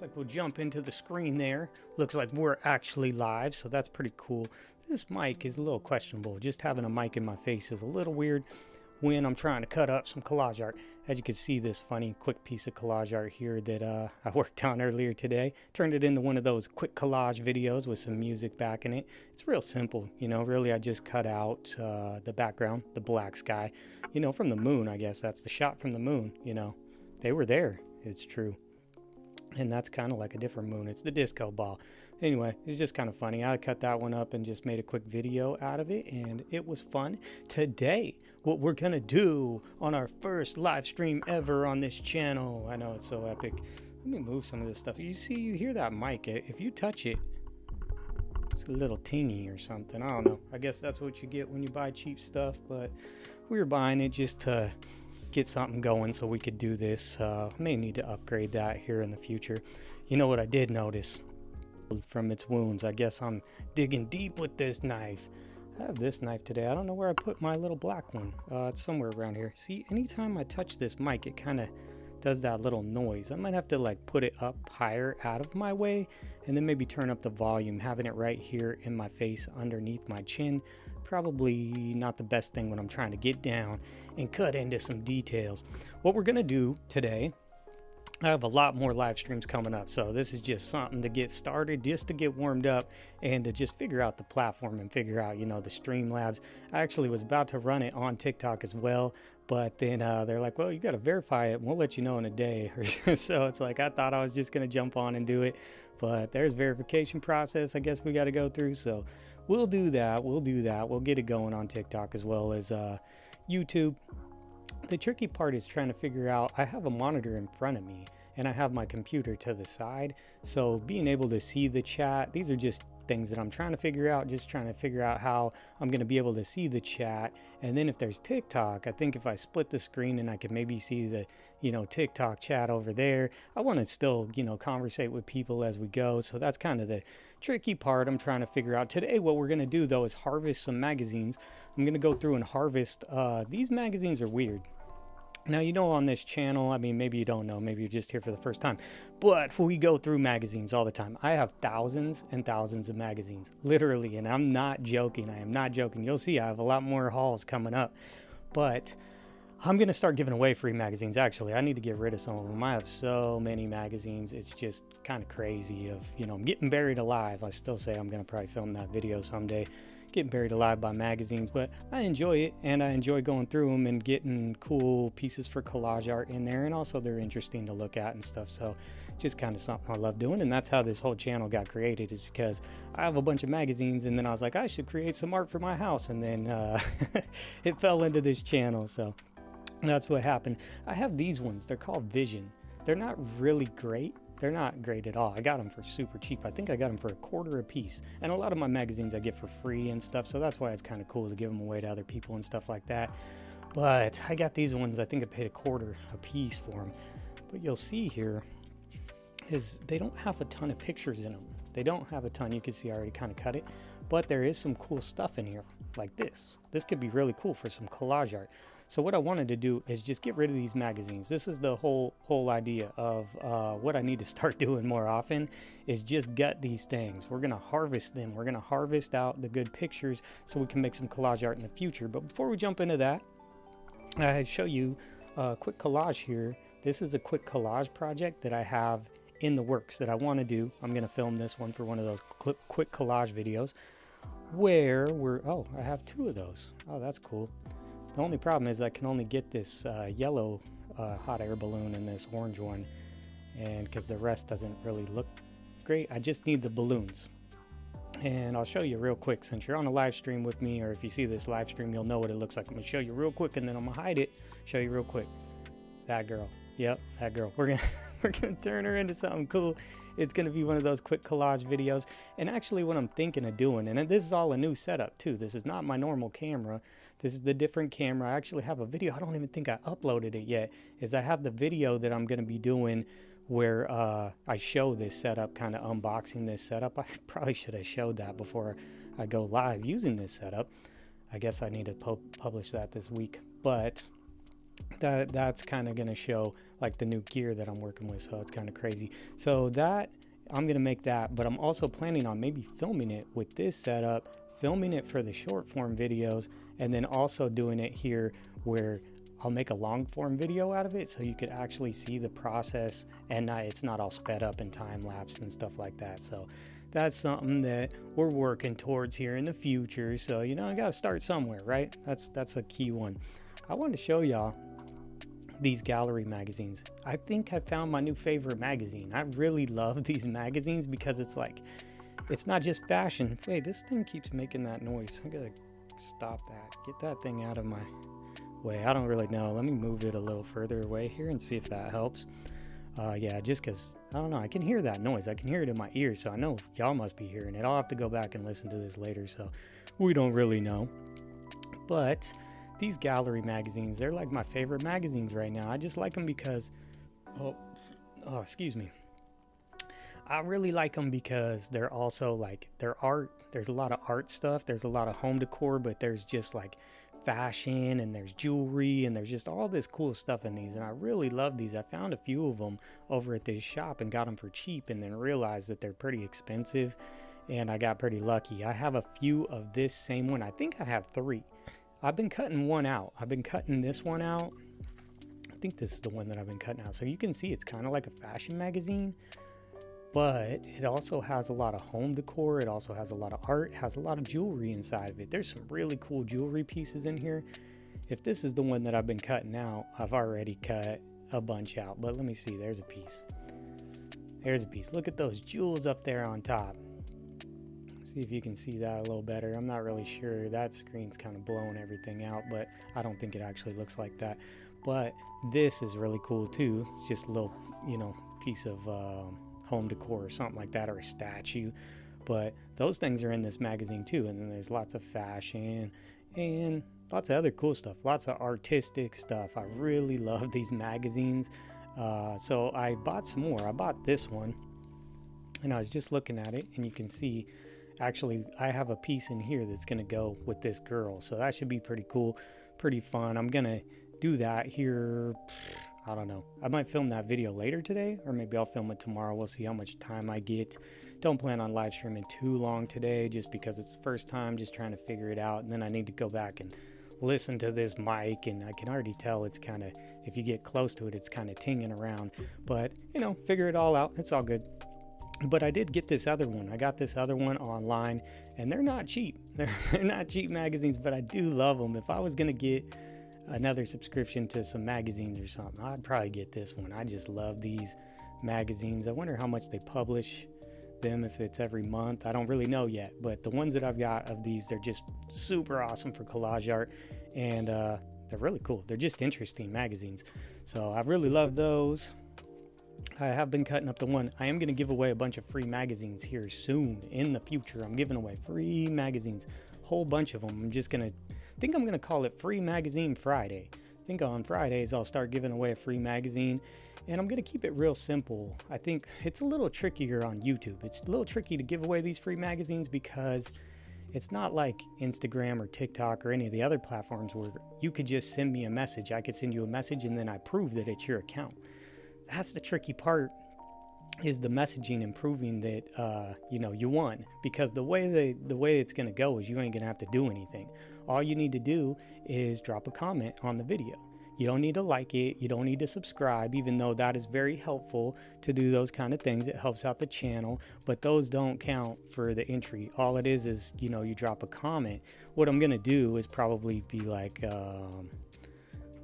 like we'll jump into the screen there. Looks like we're actually live, so that's pretty cool. This mic is a little questionable. Just having a mic in my face is a little weird when I'm trying to cut up some collage art. As you can see, this funny quick piece of collage art here that I worked on earlier today. Turned it into one of those quick collage videos with some music back in it. It's real simple, you know, really I just cut out the background, the black sky, you know, from the moon, I guess. That's the shot from the moon, you know. They were there, it's true. And that's kind of like a different moon. It's the disco ball. Anyway, it's just kind of funny. I cut that one up and just made a quick video out of it, and it was fun. Today, what we're gonna do on our first live stream ever on this channel. I know it's so epic. Let me move some of this stuff. You see, you hear that mic. If you touch it, it's a little tingy or something. I don't know. I guess that's what you get when you buy cheap stuff, but we were buying it just to get something going so we could do this. May need to upgrade that here in the future. You know what I did notice from its wounds? I guess I'm digging deep with this knife. I have this knife today. I don't know where I put my little black one. It's somewhere around here. See, anytime I touch this mic, it kind of does that little noise. I might have to like put it up higher out of my way and then maybe turn up the volume. Having it right here in my face underneath my chin, probably not the best thing when I'm trying to get down and cut into some details. What we're gonna do today, I have a lot more live streams coming up, so this is just something to get started, just to get warmed up and to just figure out the platform and figure out, you know, the Streamlabs. I actually was about to run it on TikTok as well, but then they're like, well, you got to verify it and we'll let you know in a day. So it's like, I thought I was just going to jump on and do it, but there's verification process I guess we got to go through. So we'll do that. We'll get it going on TikTok as well as YouTube. The tricky part is trying to figure out, I have a monitor in front of me and I have my computer to the side. So being able to see the chat, these are just things that I'm trying to figure out, just trying to figure out how I'm going to be able to see the chat. And then if there's TikTok, I think if I split the screen and I could maybe see the, you know, TikTok chat over there, I want to still, you know, conversate with people as we go. So that's kind of the tricky part I'm trying to figure out. Today, what we're going to do though is harvest some magazines. I'm going to go through and harvest, these magazines are weird. Now, you know, on this channel, I mean, maybe you don't know, maybe you're just here for the first time, but we go through magazines all the time. I have thousands and thousands of magazines, literally, and I'm not joking. I am not joking. You'll see I have a lot more hauls coming up, but I'm going to start giving away free magazines. Actually, I need to get rid of some of them. I have so many magazines. It's just kind of crazy of, you know, I'm getting buried alive. I still say I'm going to probably film that video someday. Getting buried alive by magazines, but I enjoy it, and I enjoy going through them and getting cool pieces for collage art in there, and also they're interesting to look at and stuff. So just kind of something I love doing, and that's how this whole channel got created, is because I have a bunch of magazines, and then I was like, I should create some art for my house, and then it fell into this channel. So that's what happened. I have these ones. They're called Vision. They're not really great. They're not great at all. I got them for super cheap. I think I got them for $1 a piece. And a lot of my magazines I get for free and stuff, so that's why it's kind of cool to give them away to other people and stuff like that. But I got these ones, I think I paid $1 a piece for them. But you'll see here is they don't have a ton of pictures in them. They don't have a ton. You can see I already kind of cut it. But there is some cool stuff in here, like this. This could be really cool for some collage art. So what I wanted to do is just get rid of these magazines. This is the whole idea of what I need to start doing more often, is just gut these things. We're gonna harvest them. We're gonna harvest out the good pictures so we can make some collage art in the future. But before we jump into that, I show you a quick collage here. This is a quick collage project that I have in the works that I want to do. I'm gonna film this one for one of those quick collage videos where I have 2 of those. Oh, that's cool. The only problem is I can only get this yellow hot air balloon and this orange one, and because the rest doesn't really look great, I just need the balloons. And I'll show you real quick, since you're on a live stream with me, or if you see this live stream, you'll know what it looks like. I'm gonna show you real quick, and then I'm gonna hide it, show you real quick. That girl, yep, that girl. We're gonna turn her into something cool. It's gonna be one of those quick collage videos. And actually what I'm thinking of doing, and this is all a new setup too, this is not my normal camera, this is the different camera. I actually have a video, I don't even think I uploaded it yet, is I have the video that I'm gonna be doing where I show this setup, kind of unboxing this setup. I probably should have showed that before I go live using this setup. I guess I need to publish that this week. But that's kind of going to show like the new gear that I'm working with, so it's kind of crazy. So that I'm going to make that, but I'm also planning on maybe filming it with this setup, filming it for the short form videos, and then also doing it here where I'll make a long form video out of it so you could actually see the process and it's not all sped up and time lapsed and stuff like that. So that's something that we're working towards here in the future. So, you know, I got to start somewhere, right? That's a key one. I want to show y'all these gallery magazines. I think I found my new favorite magazine. I really love these magazines because it's like, it's not just fashion. Hey, this thing keeps making that noise. I gotta stop that. Get that thing out of my way. I don't really know. Let me move it a little further away here and see if that helps. Yeah, just because, I don't know, I can hear that noise. I can hear it in my ears, so I know y'all must be hearing it. I'll have to go back and listen to this later, so we don't really know. But these gallery magazines, they're like my favorite magazines right now. I just like them because, excuse me. I really like them because they're also like, they're art. There's a lot of art stuff. There's a lot of home decor, but there's just like fashion and there's jewelry and there's just all this cool stuff in these. And I really love these. I found a few of them over at this shop and got them for cheap and then realized that they're pretty expensive. And I got pretty lucky. I have a few of this same one. I think I have 3. I've been cutting one out. I've been cutting this one out. I think this is the one that I've been cutting out. So you can see it's kind of like a fashion magazine, but it also has a lot of home decor. It also has a lot of art. It has a lot of jewelry inside of it. There's some really cool jewelry pieces in here. If this is the one that I've been cutting out, I've already cut a bunch out. But let me see. There's a piece. There's a piece. Look at those jewels up there on top. See if you can see that a little better. I'm not really sure. That screen's kind of blowing everything out, but I don't think it actually looks like that. But this is really cool too. It's just a little, you know, piece of home decor or something like that, or a statue. But those things are in this magazine too. And then there's lots of fashion and lots of other cool stuff, lots of artistic stuff. I really love these magazines. So I bought some more. I bought this one and I was just looking at it, and you can see actually I have a piece in here that's going to go with this girl. So that should be pretty cool, pretty fun. I'm going to do that here. I don't know. I might film that video later today, or maybe I'll film it tomorrow. We'll see how much time I get. Don't plan on live streaming too long today just because it's the first time, just trying to figure it out. And then I need to go back and listen to this mic, and I can already tell it's kind of, if you get close to it, it's kind of tinging around. But, you know, figure it all out. It's all good. But I did get this other one. I got this other one online, and they're not cheap. They're not cheap magazines, but I do love them. If I was going to get another subscription to some magazines or something, I'd probably get this one. I just love these magazines. I wonder how much they publish them, if it's every month. I don't really know yet, but the ones that I've got of these, they're just super awesome for collage art, and they're really cool. They're just interesting magazines. So I really love those. I have been cutting up the one. I am going to give away a bunch of free magazines here soon in the future. I'm giving away free magazines, a whole bunch of them. I'm just going to, I'm going to call it Free Magazine Friday. I think on Fridays I'll start giving away a free magazine, and I'm going to keep it real simple. I think it's a little trickier on YouTube. It's a little tricky to give away these free magazines because it's not like Instagram or TikTok or any of the other platforms where you could just send me a message. I could send you a message and then I prove that it's your account. That's the tricky part, is the messaging and proving that you know, you won. Because the way it's going to go is you ain't going to have to do anything. All you need to do is drop a comment on the video. You don't need to like it. You don't need to subscribe, even though that is very helpful to do those kind of things. It helps out the channel, but those don't count for the entry. All it is, you know, you drop a comment. What I'm going to do is probably be like, I'll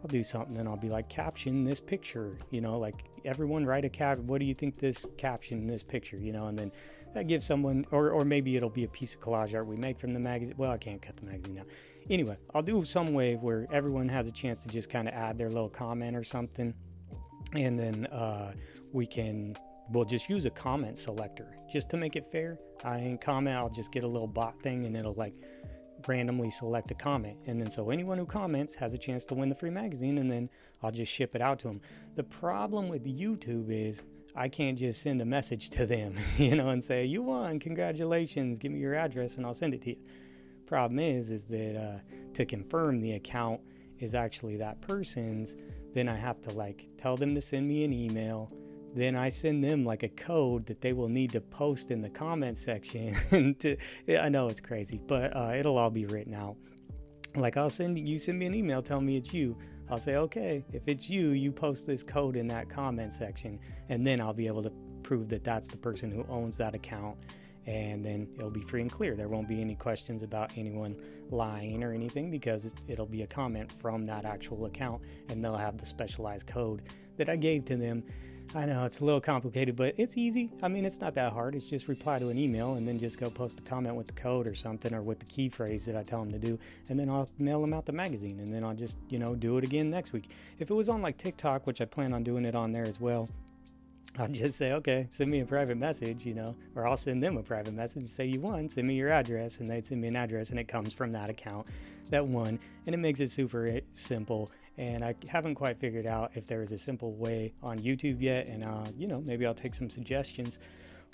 do something and I'll be like, caption this picture, you know, like everyone write a cap. What do you think this caption, this picture, you know, and then that gives someone, or maybe it'll be a piece of collage art we make from the magazine. Well, I can't cut the magazine now. Anyway, I'll do some way where everyone has a chance to just kind of add their little comment or something. And then we'll just use a comment selector just to make it fair. I ain't comment. I'll just get a little bot thing and it'll like randomly select a comment, and then so anyone who comments has a chance to win the free magazine, and then I'll just ship it out to them. The problem with YouTube is I can't just send a message to them, you know, and say, you won, congratulations, give me your address and I'll send it to you. Problem is that to confirm the account is actually that person's, then I have to like tell them to send me an email. Then I send them like a code that they will need to post in the comment section. I know it's crazy, but it'll all be written out. Like send me an email, tell me it's you. I'll say, okay, if it's you, you post this code in that comment section, and then I'll be able to prove that that's the person who owns that account, and then it'll be free and clear. There won't be any questions about anyone lying or anything, because it'll be a comment from that actual account, and they'll have the specialized code that I gave to them. I know it's a little complicated, but it's easy. I mean, it's not that hard. It's just reply to an email and then just go post a comment with the code or something, or with the key phrase that I tell them to do, and then I'll mail them out the magazine, and then I'll just, do it again next week. If it was on like TikTok, which I plan on doing it on there as well, I'll just say, okay, send me a private message, or I'll send them a private message, say you won, send me your address, and they'd send me an address, and it comes from that account that won, and it makes it super simple. And I haven't quite figured out if there is a simple way on YouTube yet, and maybe I'll take some suggestions.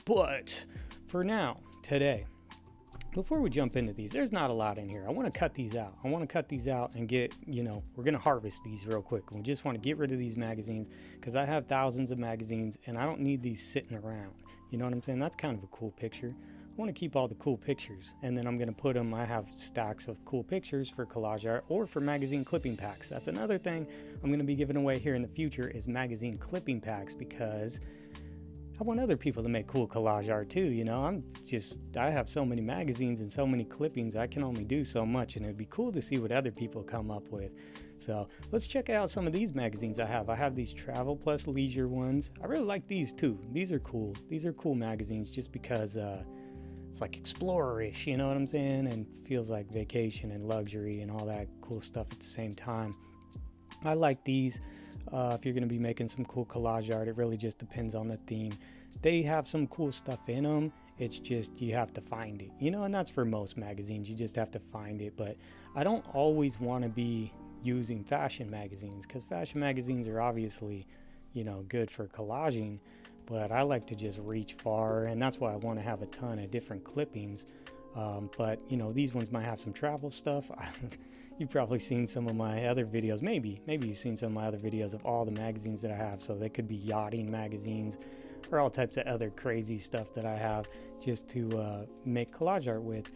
But for now, today, before we jump into these, there's not a lot in here. I want to cut these out. And get, we're going to harvest these real quick. We just want to get rid of these magazines, because I have thousands of magazines and I don't need these sitting around. You know what I'm saying? That's kind of a cool picture. I want to keep all the cool pictures, and then I'm going to put them, I have stacks of cool pictures for collage art or for magazine clipping packs. That's another thing I'm going to be giving away here in the future, is magazine clipping packs, because I want other people to make cool collage art too. I have so many magazines and so many clippings, I can only do so much, and it'd be cool to see what other people come up with. So let's check out some of these magazines I have. I have these travel plus leisure ones. I really like these too. These are cool. These are cool magazines just because it's like explorer-ish, you know what I'm saying? And feels like vacation and luxury and all that cool stuff at the same time. I like these. If you're going to be making some cool collage art, it really just depends on the theme. They have some cool stuff in them. It's just you have to find it, and that's for most magazines. You just have to find it. But I don't always want to be using fashion magazines, because fashion magazines are obviously, good for collaging. But I like to just reach far, and that's why I want to have a ton of different clippings. But these ones might have some travel stuff. You've probably seen some of my other videos. Maybe you've seen some of my other videos of all the magazines that I have. So they could be yachting magazines or all types of other crazy stuff that I have just to make collage art with.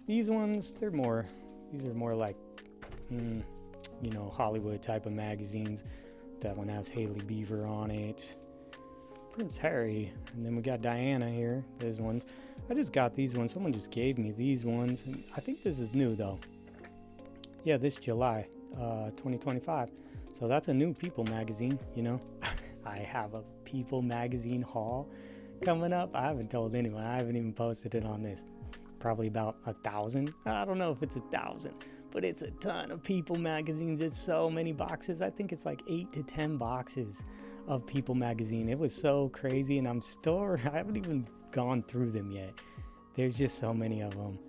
These ones, these are more like, Hollywood type of magazines. That one has Hailey Beaver on it. Prince Harry, and then we got Diana here. These ones, I just got these ones. Someone just gave me these ones, and I think this is new though. Yeah, this July 2025. So that's a new People magazine. I have a People magazine haul coming up. I haven't told anyone. I haven't even posted it on this. Probably about 1,000. I don't know if it's 1,000, but it's a ton of People magazines. It's so many boxes. I think it's like 8 to 10 boxes of People magazine. It was so crazy, and I haven't even gone through them yet. There's just so many of them.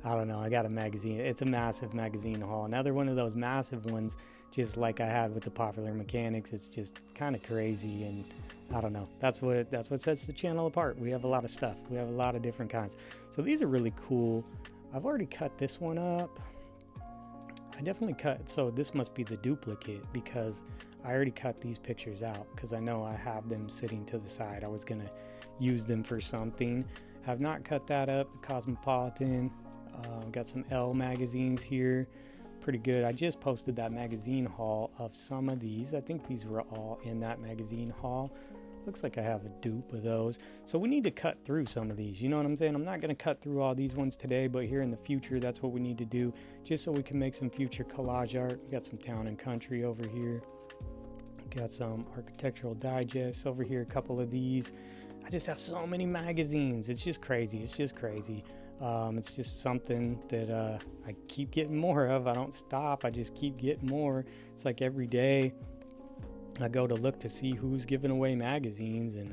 I don't know. I got a magazine. It's a massive magazine haul. Another one of those massive ones, just like I had with the Popular Mechanics. It's just kind of crazy, and I don't know. That's what sets the channel apart. We have a lot of stuff. We have a lot of different kinds. So these are really cool. I've already cut this one up. I definitely cut. So this must be the duplicate, because I already cut these pictures out, because I know I have them sitting to the side. I was going to use them for something. Have not cut that up. The Cosmopolitan. Got some Elle magazines here. Pretty good. I just posted that magazine haul of some of these. I think these were all in that magazine haul. Looks like I have a dupe of those. So we need to cut through some of these. You know what I'm saying? I'm not going to cut through all these ones today, but here in the future, that's what we need to do, just so we can make some future collage art. We got some Town and Country over here. Got some Architectural Digests over here, a couple of these. I just have so many magazines. It's just crazy. It's just something that I keep getting more of. I don't stop. I just keep getting more. It's like every day I go to look to see who's giving away magazines, and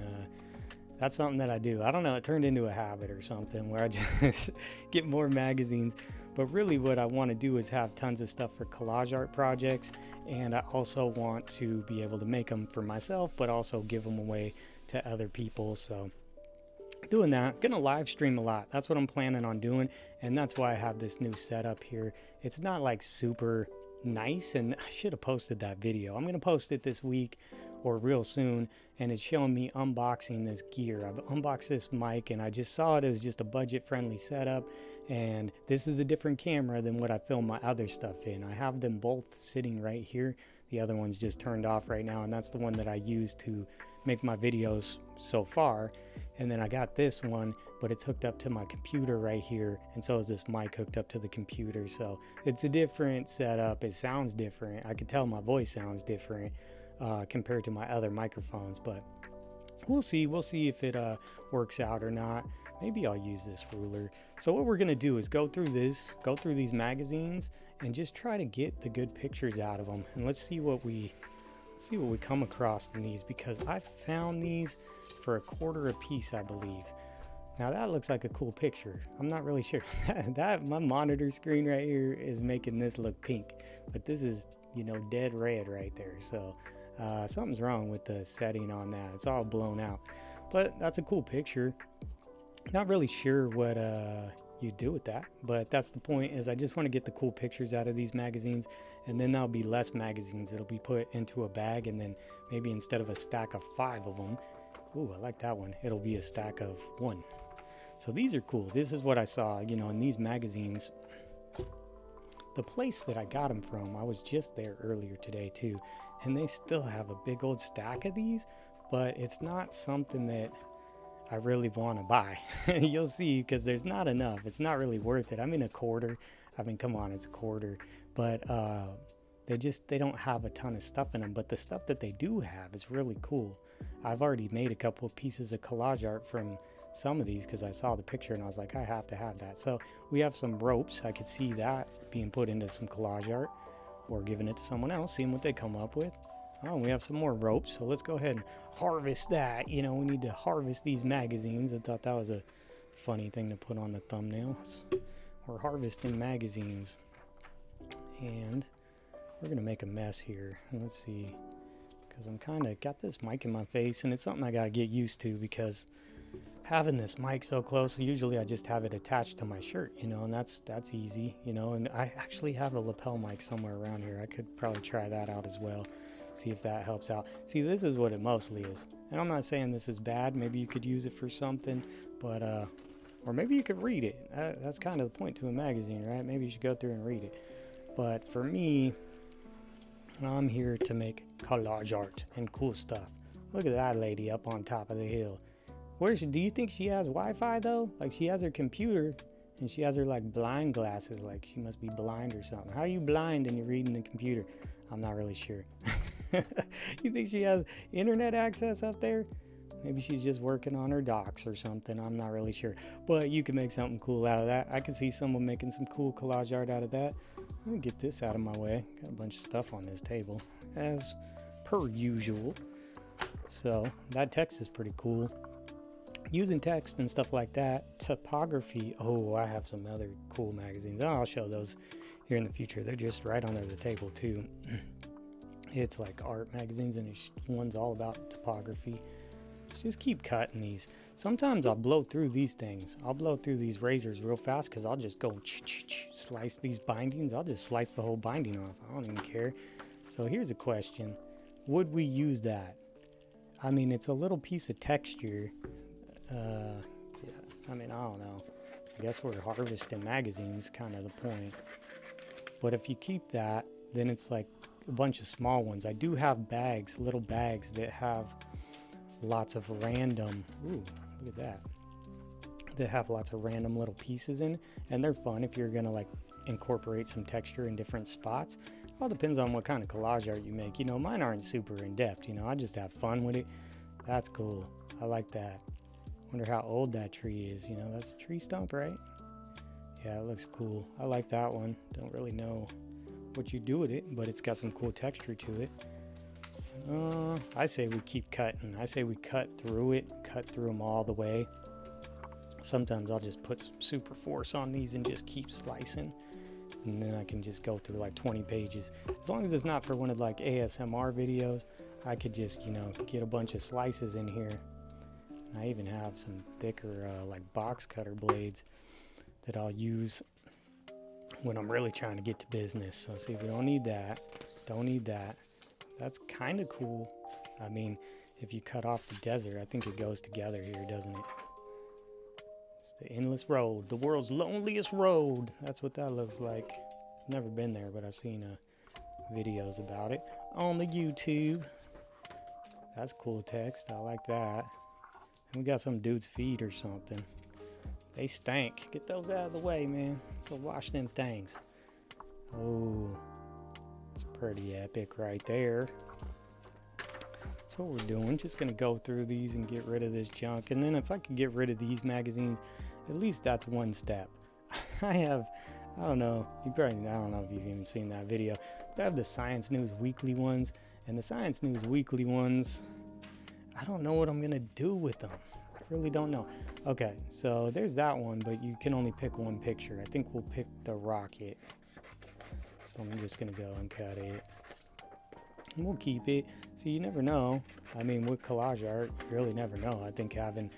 that's something that I do. I don't know. It turned into a habit or something where I just get more magazines. But really what I want to do is have tons of stuff for collage art projects, and I also want to be able to make them for myself, but also give them away to other people. So doing that, gonna live stream a lot. That's what I'm planning on doing, and that's why I have this new setup here. It's not like super nice, and I should have posted that video. I'm gonna post it this week or real soon, and it's showing me unboxing this gear. I've unboxed this mic and I just saw it as just a budget friendly setup, and this is a different camera than what I film my other stuff in. I have them both sitting right here. The other one's just turned off right now, and that's the one that I use to make my videos so far. And then I got this one, but it's hooked up to my computer right here, and so is this mic hooked up to the computer. So it's a different setup. It sounds different. I can tell my voice sounds different compared to my other microphones, but we'll see if it works out or not. Maybe I'll use this ruler. So what we're gonna do is go through these magazines and just try to get the good pictures out of them, and let's see what we come across in these, because I found these for $1 a piece, I believe. Now that looks like a cool picture. I'm not really sure. That my monitor screen right here is making this look pink, but this is, you know, dead red right there. So something's wrong with the setting on that. It's all blown out, but that's a cool picture. Not really sure what you do with that, but that's the point, is I just want to get the cool pictures out of these magazines, and then there'll be less magazines. It'll be put into a bag, and then maybe instead of a stack of 5 of them, ooh, I like that one, it'll be a stack of 1. So these are cool. This is what I saw, you know, in these magazines. The place that I got them from, I was just there earlier today too, and they still have a big old stack of these, but it's not something that I really want to buy. You'll see, because there's not enough. It's not really worth it. I mean, $1. I mean, come on, it's $1. But they don't have a ton of stuff in them. But the stuff that they do have is really cool. I've already made a couple of pieces of collage art from some of these because I saw the picture and I was like, I have to have that. So we have some ropes. I could see that being put into some collage art, or giving it to someone else, seeing what they come up with. Oh, we have some more ropes, so let's go ahead and harvest that. You know, we need to harvest these magazines. I thought that was a funny thing to put on the thumbnails. We're harvesting magazines. And we're gonna make a mess here. Let's see, because I'm kind of got this mic in my face, and it's something I gotta get used to, because having this mic so close, usually I just have it attached to my shirt, you know, and that's easy, you know. And I actually have a lapel mic somewhere around here. I could probably try that out as well, see if that helps out. See, this is what it mostly is, and I'm not saying this is bad. Maybe you could use it for something, but or maybe you could read it. That's kind of the point to a magazine, right? Maybe you should go through and read it. But for me, I'm here to make collage art and cool stuff. Look at that lady up on top of the hill. Do you think she has Wi-Fi though? Like, she has her computer and she has her like blind glasses, like she must be blind or something. How are you blind and you're reading the computer? I'm not really sure. You think she has internet access up there? Maybe she's just working on her docs or something. I'm not really sure. But you can make something cool out of that. I could see someone making some cool collage art out of that. Let me get this out of my way. Got a bunch of stuff on this table, as per usual. So that text is pretty cool. Using text and stuff like that. Typography. Oh, I have some other cool magazines. I'll show those here in the future. They're just right under the table too. It's like art magazines, and one's all about typography. Just keep cutting these. Sometimes I'll blow through these things. I'll blow through these razors real fast, because I'll just go slice these bindings. I'll just slice the whole binding off. I don't even care. So here's a question. Would we use that? I mean, it's a little piece of texture. Yeah, I mean, I don't know. I guess we're harvesting magazines, kind of the point. But if you keep that, then it's like a bunch of small ones. I do have bags, little bags that have lots of random, ooh, look at that, that have lots of random little pieces in, and they're fun if you're gonna like incorporate some texture in different spots. It all depends on what kind of collage art you make. You know, mine aren't super in-depth, you know, I just have fun with it. That's cool. I like that. Wonder how old that tree is. You know, that's a tree stump, right? Yeah, it looks cool. I like that one. Don't really know what you do with it, but it's got some cool texture to it. I say we keep cutting. I say we cut through it, cut through them all the way. Sometimes I'll just put some super force on these and just keep slicing, and then I can just go through like 20 pages. As long as it's not for one of like ASMR videos, I could just, you know, get a bunch of slices in here. I even have some thicker like box cutter blades that I'll use when I'm really trying to get to business. So see, we don't need that. Don't need that. That's kind of cool. I mean, if you cut off the desert, I think it goes together here, doesn't it? It's the endless road, the world's loneliest road. That's what that looks like. Never been there, but I've seen videos about it on the YouTube. That's cool text. I like that. And we got some dude's feet or something. They stank. Get those out of the way, man. Go wash them things. Oh, it's pretty epic right there. That's what we're doing. Just gonna go through these and get rid of this junk. And then if I could get rid of these magazines, at least that's one step. I don't know if you've even seen that video, but I have the Science News Weekly ones, and the Science News Weekly ones, I don't know what I'm gonna do with them. I really don't know. Okay, so there's that one, but you can only pick one picture. I think we'll pick the rocket. So I'm just gonna go and cut it. And we'll keep it. See, you never know. I mean, with collage art, you really never know. I think having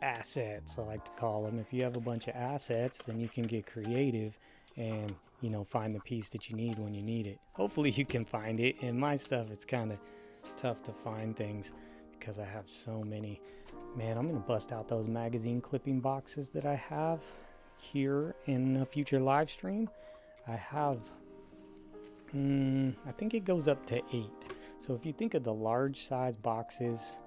assets, I like to call them. If you have a bunch of assets, then you can get creative and, you know, find the piece that you need when you need it. Hopefully you can find it. In my stuff, it's kind of tough to find things because I have so many. Man, I'm going to bust out those magazine clipping boxes that I have here in a future live stream. I have, I think it goes up to 8. So if you think of the large size boxes,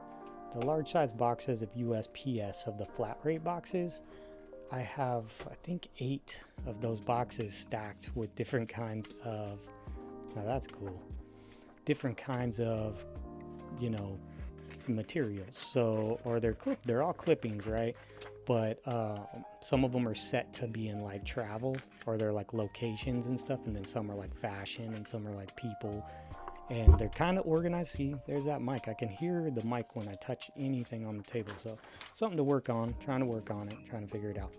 of USPS, of the flat rate boxes, I have, I think, 8 of those boxes stacked with different kinds of, now that's cool, different kinds of, you know, materials. So, or they're all clippings, right? But some of them are set to be in like travel, or they're like locations and stuff, and then some are like fashion, and some are like people, and they're kind of organized. See, there's that mic. I can hear the mic when I touch anything on the table, so something to work on. Trying to work on it, trying to figure it out.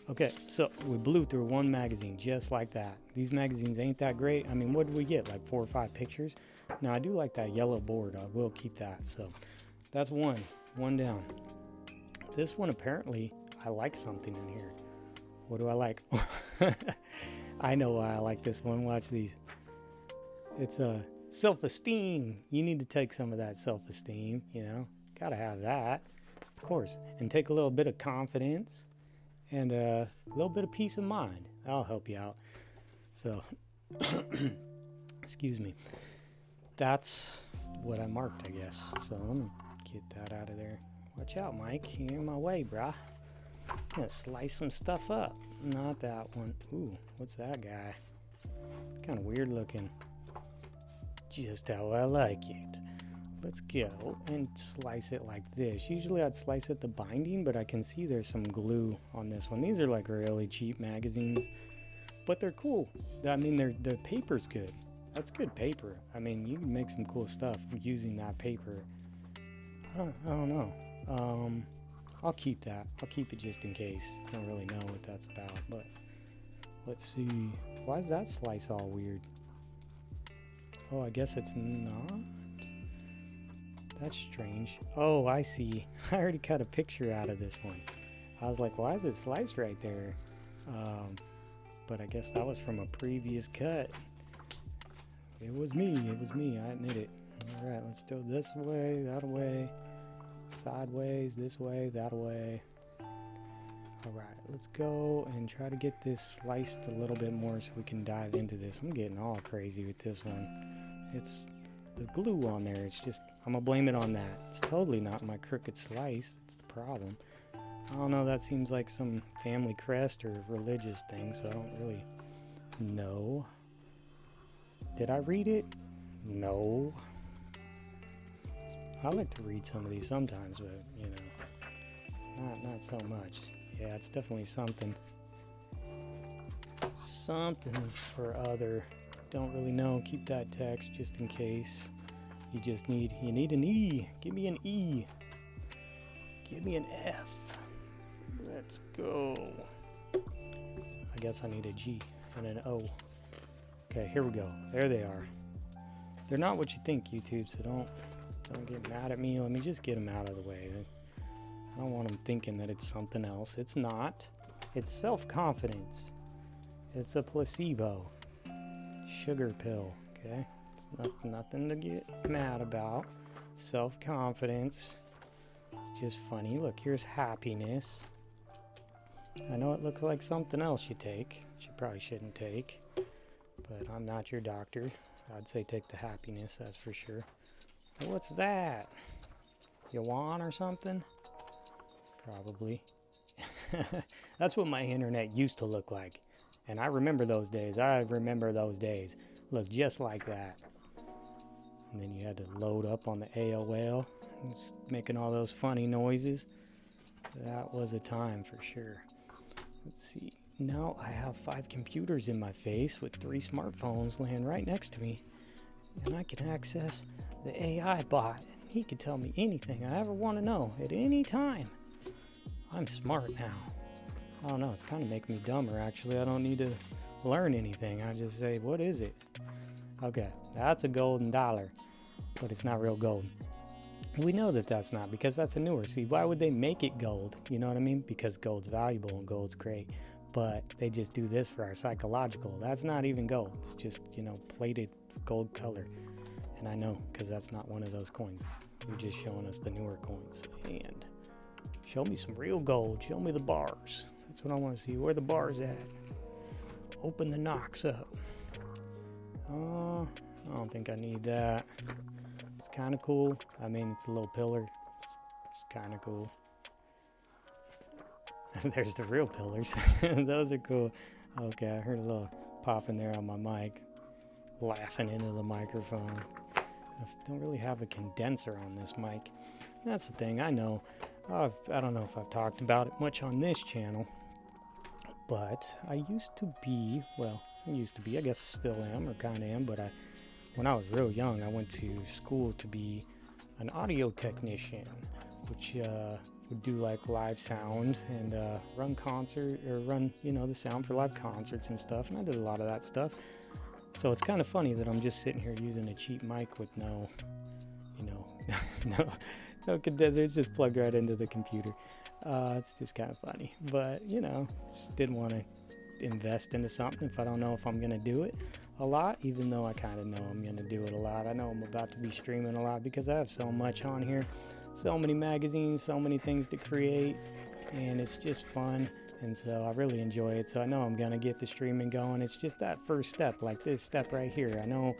Okay, so we blew through one magazine just like that. These magazines ain't that great. I mean, what did we get, like 4 or 5 pictures? Now I do like that yellow board. I will keep that. So that's one down. This one, apparently I like something in here. What do I like? I know why I like this one. Watch these. It's a self-esteem. You need to take some of that self-esteem, you know, gotta have that, of course, and take a little bit of confidence and a little bit of peace of mind. That'll help you out. So excuse me, that's what I marked, I guess. So let me get that out of there. Watch out, Mike, you're in my way, brah. I'm gonna slice some stuff up. Not that one. Ooh, what's that guy? Kind of weird looking. Just how I like it. Let's go and slice it like this. Usually I'd slice at the binding, but I can see there's some glue on this one. These are like really cheap magazines, but they're cool. I mean, the paper's good. That's good paper. I mean, you can make some cool stuff using that paper. I don't know. I'll keep that. I'll keep it just in case. I don't really know what that's about, but let's see. Why is that slice all weird? Oh, I guess it's not. That's strange. Oh, I see. I already cut a picture out of this one. I was like, why is it sliced right there? But I guess that was from a previous cut. It was me. I admit it. All right, let's do it this way, that way, sideways, this way, that way. All right, let's go and try to get this sliced a little bit more so we can dive into this. I'm getting all crazy with this one. It's the glue on there. It's just, I'm gonna blame it on that. It's totally not my crooked slice. It's the problem. I don't know, that seems like some family crest or religious thing, so I don't really know. Did I read it? No. I like to read some of these sometimes, but you know, not so much. Yeah, it's definitely something or other. Don't really know. Keep that text just in case. You need an E. Give me an E. Give me an F. Let's go. I guess I need a G and an O. Okay, here we go. There they are. They're not what you think, YouTube, so don't get mad at me. Let me just get them out of the way. I don't want them thinking that it's something else. It's not. It's self-confidence. It's a placebo. Sugar pill, okay? It's nothing to get mad about. Self-confidence. It's just funny. Look, here's happiness. I know it looks like something else you take. You probably shouldn't take. But I'm not your doctor. I'd say take the happiness, that's for sure. What's that? Yuan or something? Probably. That's what my internet used to look like. And I remember those days. Looked just like that. And then you had to load up on the AOL. Making all those funny noises. That was a time for sure. Let's see. Now I have 5 computers in my face with 3 smartphones laying right next to me. And I can access the AI bot. He can tell me anything I ever want to know at any time. I'm smart now. I don't know, it's kind of making me dumber actually. I don't need to learn anything. I just say, what is it? Okay, that's a golden dollar, but it's not real gold. We know that that's not, because that's a newer. See, why would they make it gold? You know what I mean? Because gold's valuable and gold's great. But they just do this for our psychological. That's not even gold. It's just, you know, plated gold color. And I know, because that's not one of those coins. You're just showing us the newer coins. And show me some real gold. Show me the bars. That's what I want to see. Where the bars at? Open the Knox up. I don't think I need that. It's kind of cool. I mean, it's a little pillar. It's kind of cool. There's the real pillars. Those are cool. Okay, I heard a little pop in there on my mic. Laughing into the microphone. I don't really have a condenser on this mic. That's the thing. I know. I don't know if I've talked about it much on this channel. But I used to be, I guess I still am, or kind of am, but when I was real young, I went to school to be an audio technician, which would do like live sound and run the sound for live concerts and stuff. And I did a lot of that stuff. So it's kind of funny that I'm just sitting here using a cheap mic with no condenser. It's just plugged right into the computer. It's just kind of funny, but just didn't want to invest into something if I don't know if I'm going to do it a lot, even though I kind of know I'm going to do it a lot. I know I'm about to be streaming a lot because I have so much on here, so many magazines, so many things to create, and it's just fun. And so I really enjoy it. So I know I'm going to get the streaming going. It's just that first step, like this step right here. I know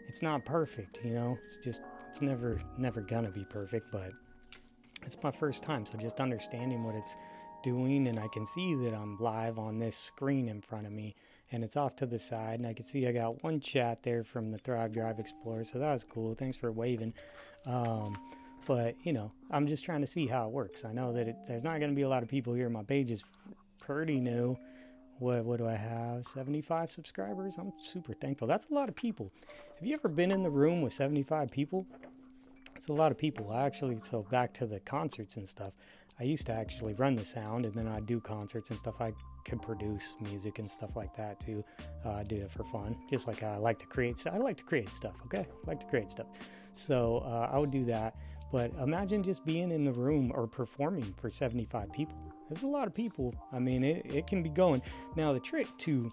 it's not perfect, it's never going to be perfect, but it's my first time. So just understanding what it's doing, and I can see that I'm live on this screen in front of me, and it's off to the side, and I can see I got one chat there from the Thrive Drive Explorer, so that was cool. Thanks for waving. But I'm just trying to see how it works. I know that there's not going to be a lot of people here. My page is pretty new. What do I have? 75 subscribers. I'm super thankful. That's a lot of people. Have you ever been in the room with 75 people? It's a lot of people. So back to the concerts and stuff, I used to actually run the sound, and then I'd do concerts and stuff. I could produce music and stuff like that too. I do it for fun, just like I like to create stuff. I like to create stuff, okay? I like to create stuff. So I would do that. But imagine just being in the room or performing for 75 people. There's a lot of people. I mean, it can be going. Now, the trick to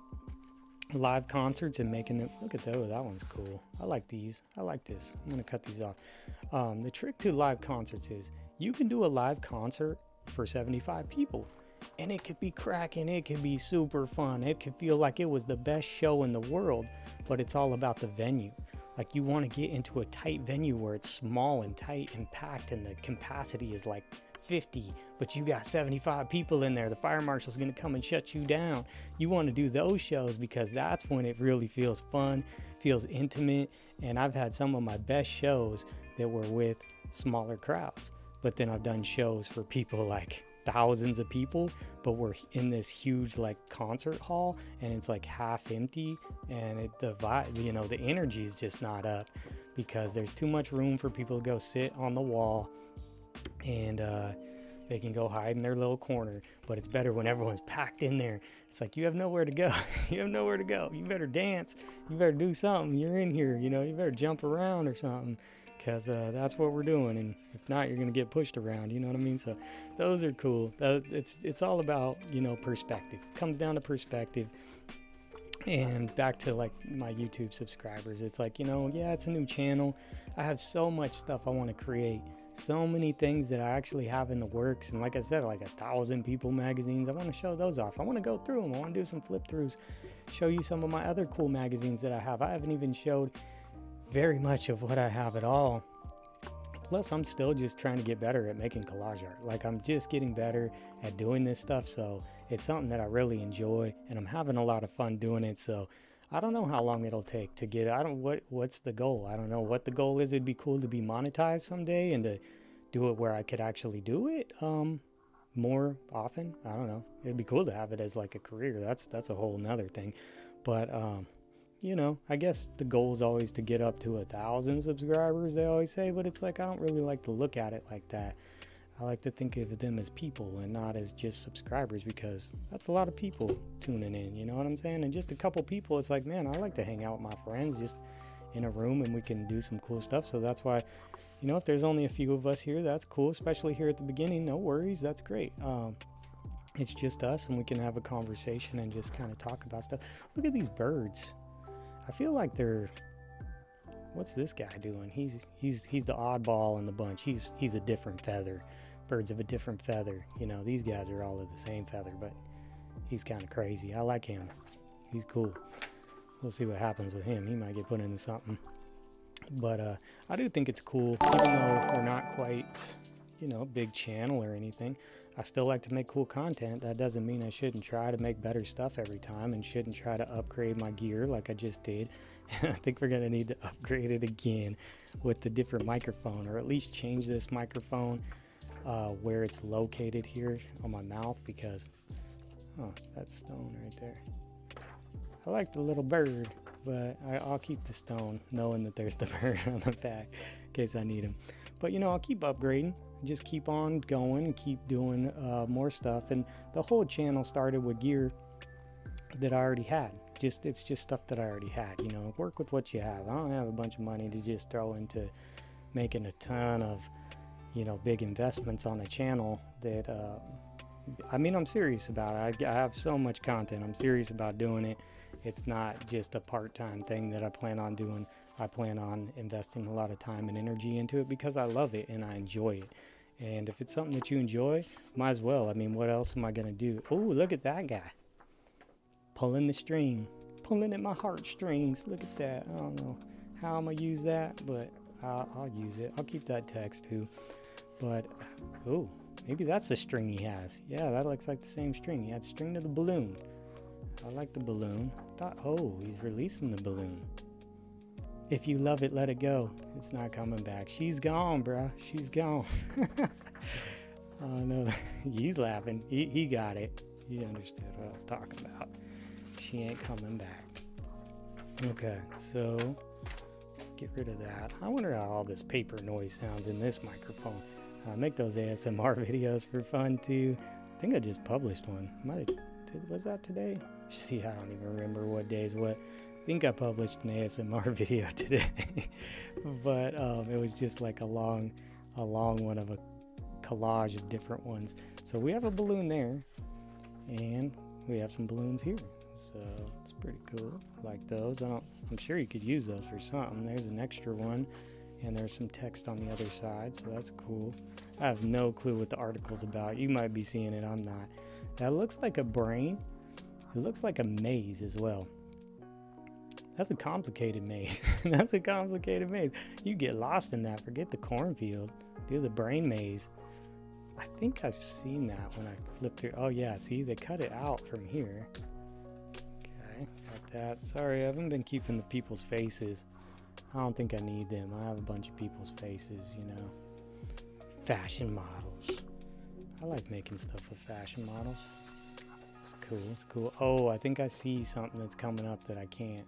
live concerts and making them, look at those, that one's cool. I like these. I like this. I'm going to cut these off. The trick to live concerts is you can do a live concert for 75 people, and it could be cracking. It could be super fun. It could feel like it was the best show in the world, but it's all about the venue. Like, you want to get into a tight venue where it's small and tight and packed, and the capacity is like 50, but you got 75 people in there. The fire marshal's going to come and shut you down. You want to do those shows because that's when it really feels fun, feels intimate. And I've had some of my best shows that were with smaller crowds, but then I've done shows for people like thousands of people, but we're in this huge like concert hall, and it's like half empty, and the vibe, the energy is just not up because there's too much room for people to go sit on the wall, and they can go hide in their little corner. But it's better when everyone's packed in there. It's like you have nowhere to go. You have nowhere to go. You better dance. You better do something. You're in here. You better jump around or something, because that's what we're doing. And if not, you're gonna get pushed around. You know what I mean? So those are cool. It's all about perspective. It comes down to perspective. And back to like my YouTube subscribers, it's like, you know, yeah, it's a new channel. I have so much stuff I want to create, so many things that I actually have in the works. And like I said, like 1,000 People magazines, I want to show those off. I want to go through them. I want to do some flip throughs, show you some of my other cool magazines that I have. I haven't even showed very much of what I have at all. Plus, I'm still just trying to get better at making collage art. Like, I'm just getting better at doing this stuff. So it's something that I really enjoy, and I'm having a lot of fun doing it. So I don't know how long it'll take to get, what's the goal? I don't know what the goal is. It'd be cool to be monetized someday and to do it where I could actually do it more often. I don't know. It'd be cool to have it as like a career. That's a whole nother thing. But you know, I guess the goal is always to get up to 1,000 subscribers, they always say, but it's like, I don't really like to look at it like that. I like to think of them as people and not as just subscribers, because that's a lot of people tuning in, you know what I'm saying? And just a couple people, it's like, man, I like to hang out with my friends just in a room and we can do some cool stuff. So that's why, you know, if there's only a few of us here, that's cool, especially here at the beginning. No worries, that's great. It's just us, and we can have a conversation and just kind of talk about stuff. Look at these birds. I feel like they're, what's this guy doing? He's the oddball in the bunch. He's a different feather. Birds of a different feather. You know, these guys are all of the same feather, but he's kind of crazy. I like him. He's cool. We'll see what happens with him. He might get put into something. But I do think it's cool, even though we're not quite, you know, a big channel or anything. I still like to make cool content. That doesn't mean I shouldn't try to make better stuff every time and shouldn't try to upgrade my gear like I just did. I think we're going to need to upgrade it again with the different microphone, or at least change this microphone where it's located here on my mouth, because, oh, that's stone right there. I like the little bird, but I'll keep the stone knowing that there's the bird on the back in case I need him. But, you know, I'll keep upgrading, just keep on going and keep doing more stuff. And the whole channel started with gear that I already had. It's just stuff that I already had, you know, work with what you have. I don't have a bunch of money to just throw into making a ton of, you know, big investments on a channel that, I mean, I'm serious about it. I have so much content. I'm serious about doing it. It's not just a part-time thing that I plan on doing. I plan on investing a lot of time and energy into it because I love it and I enjoy it. And if it's something that you enjoy, might as well. I mean, what else am I going to do? Oh, look at that guy. Pulling the string. Pulling at my heartstrings. Look at that. I don't know how I'm going to use that, but I'll use it. I'll keep that text too. But, oh, maybe that's the string he has. Yeah, that looks like the same string. He had string to the balloon. I like the balloon. Oh, he's releasing the balloon. If you love it, let it go. It's not coming back. She's gone, bruh. She's gone. Oh, no. He's laughing. He got it. He understood what I was talking about. She ain't coming back. Okay, so get rid of that. I wonder how all this paper noise sounds in this microphone. I make those ASMR videos for fun, too. I think I just published one. Was that today? See, I don't even remember what day is what. I think I published an ASMR video today, but it was just like a long one of a collage of different ones. So we have a balloon there, and we have some balloons here. So it's pretty cool. Like those. I'm sure you could use those for something. There's an extra one, and there's some text on the other side, so that's cool. I have no clue what the article's about. You might be seeing it. I'm not. That looks like a brain. It looks like a maze as well. That's a complicated maze. That's a complicated maze. You get lost in that. Forget the cornfield. Do the brain maze. I think I've seen that when I flipped through. Oh yeah, see, they cut it out from here. Okay, got that. Sorry, I haven't been keeping the people's faces. I don't think I need them. I have a bunch of people's faces, you know. Fashion models. I like making stuff with fashion models. It's cool, it's cool. Oh, I think I see something that's coming up that I can't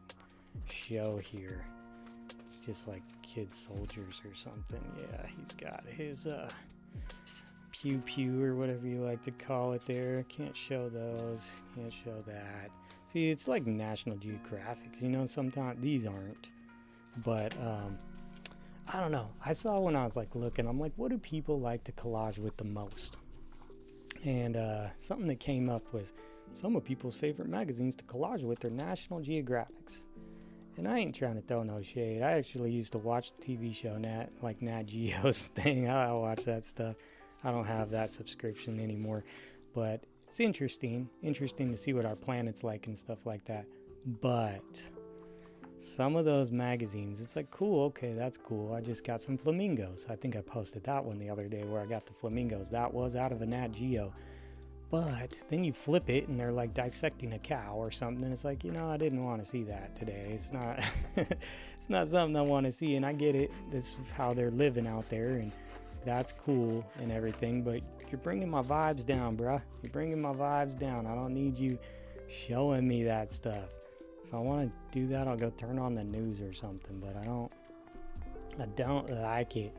show here. It's just like kid soldiers or something. Yeah, he's got his pew pew or whatever you like to call it there. Can't show those, can't show that. See, it's like National Geographic, you know. Sometimes these aren't, but I don't know. I saw when I was like looking, I'm like, what do people like to collage with the most? And something that came up was some of people's favorite magazines to collage with are National Geographics. And I ain't trying to throw no shade. I actually used to watch the TV show Nat Geo's thing. I watch that stuff. I don't have that subscription anymore, but it's interesting to see what our planet's like and stuff like that. But some of those magazines, it's like, cool, okay, that's cool. I just got some flamingos. I think I posted that one the other day where I got the flamingos. That was out of a Nat Geo. But then you flip it and they're like dissecting a cow or something, and it's like, I didn't want to see that today. It's not it's not something I want to see, and I get it. That's how they're living out there, and that's cool and everything, but you're bringing my vibes down, bruh. You're bringing my vibes down. I don't need you showing me that stuff. If I want to do that, I'll go turn on the news or something, but I don't like it.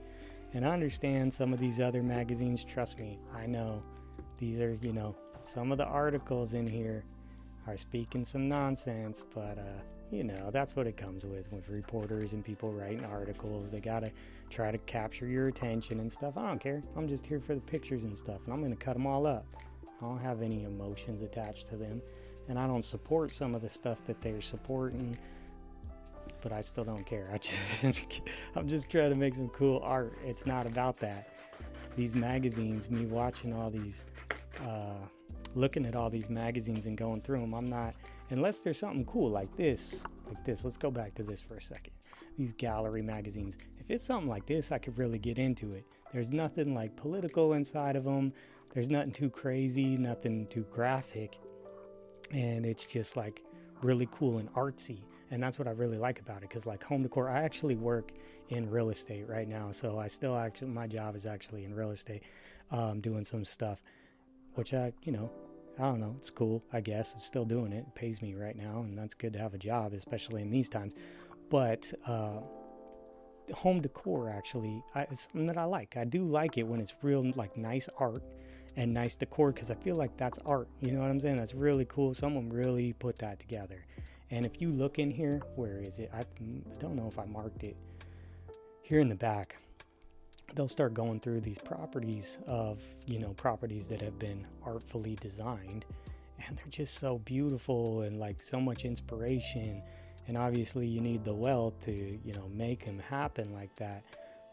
And I understand some of these other magazines, trust me, I know. These are, some of the articles in here are speaking some nonsense, but, that's what it comes with reporters and people writing articles. They got to try to capture your attention and stuff. I don't care. I'm just here for the pictures and stuff, and I'm going to cut them all up. I don't have any emotions attached to them, and I don't support some of the stuff that they're supporting, but I still don't care. I'm just trying to make some cool art. It's not about that. These magazines, me watching all these, looking at all these magazines and going through them, I'm not, unless there's something cool like this. Let's go back to this for a second. These gallery magazines, if it's something like this, I could really get into it. There's nothing like political inside of them. There's nothing too crazy, nothing too graphic, and it's just like really cool and artsy. And that's what I really like about it, because like home decor, I actually work in real estate right now, so I still my job is actually in real estate, doing some stuff, which I don't know, it's cool, I guess. I'm still doing it. It pays me right now, and that's good to have a job, especially in these times. But home decor, actually, it's something that I like. I do like it when it's real, like, nice art and nice decor, because I feel like that's art. You know what I'm saying? That's really cool. Someone really put that together. And if you look in here, where is it? I don't know if I marked it. Here in the back, they'll start going through these properties of, properties that have been artfully designed, and they're just so beautiful and like so much inspiration. And obviously you need the wealth to, make them happen like that.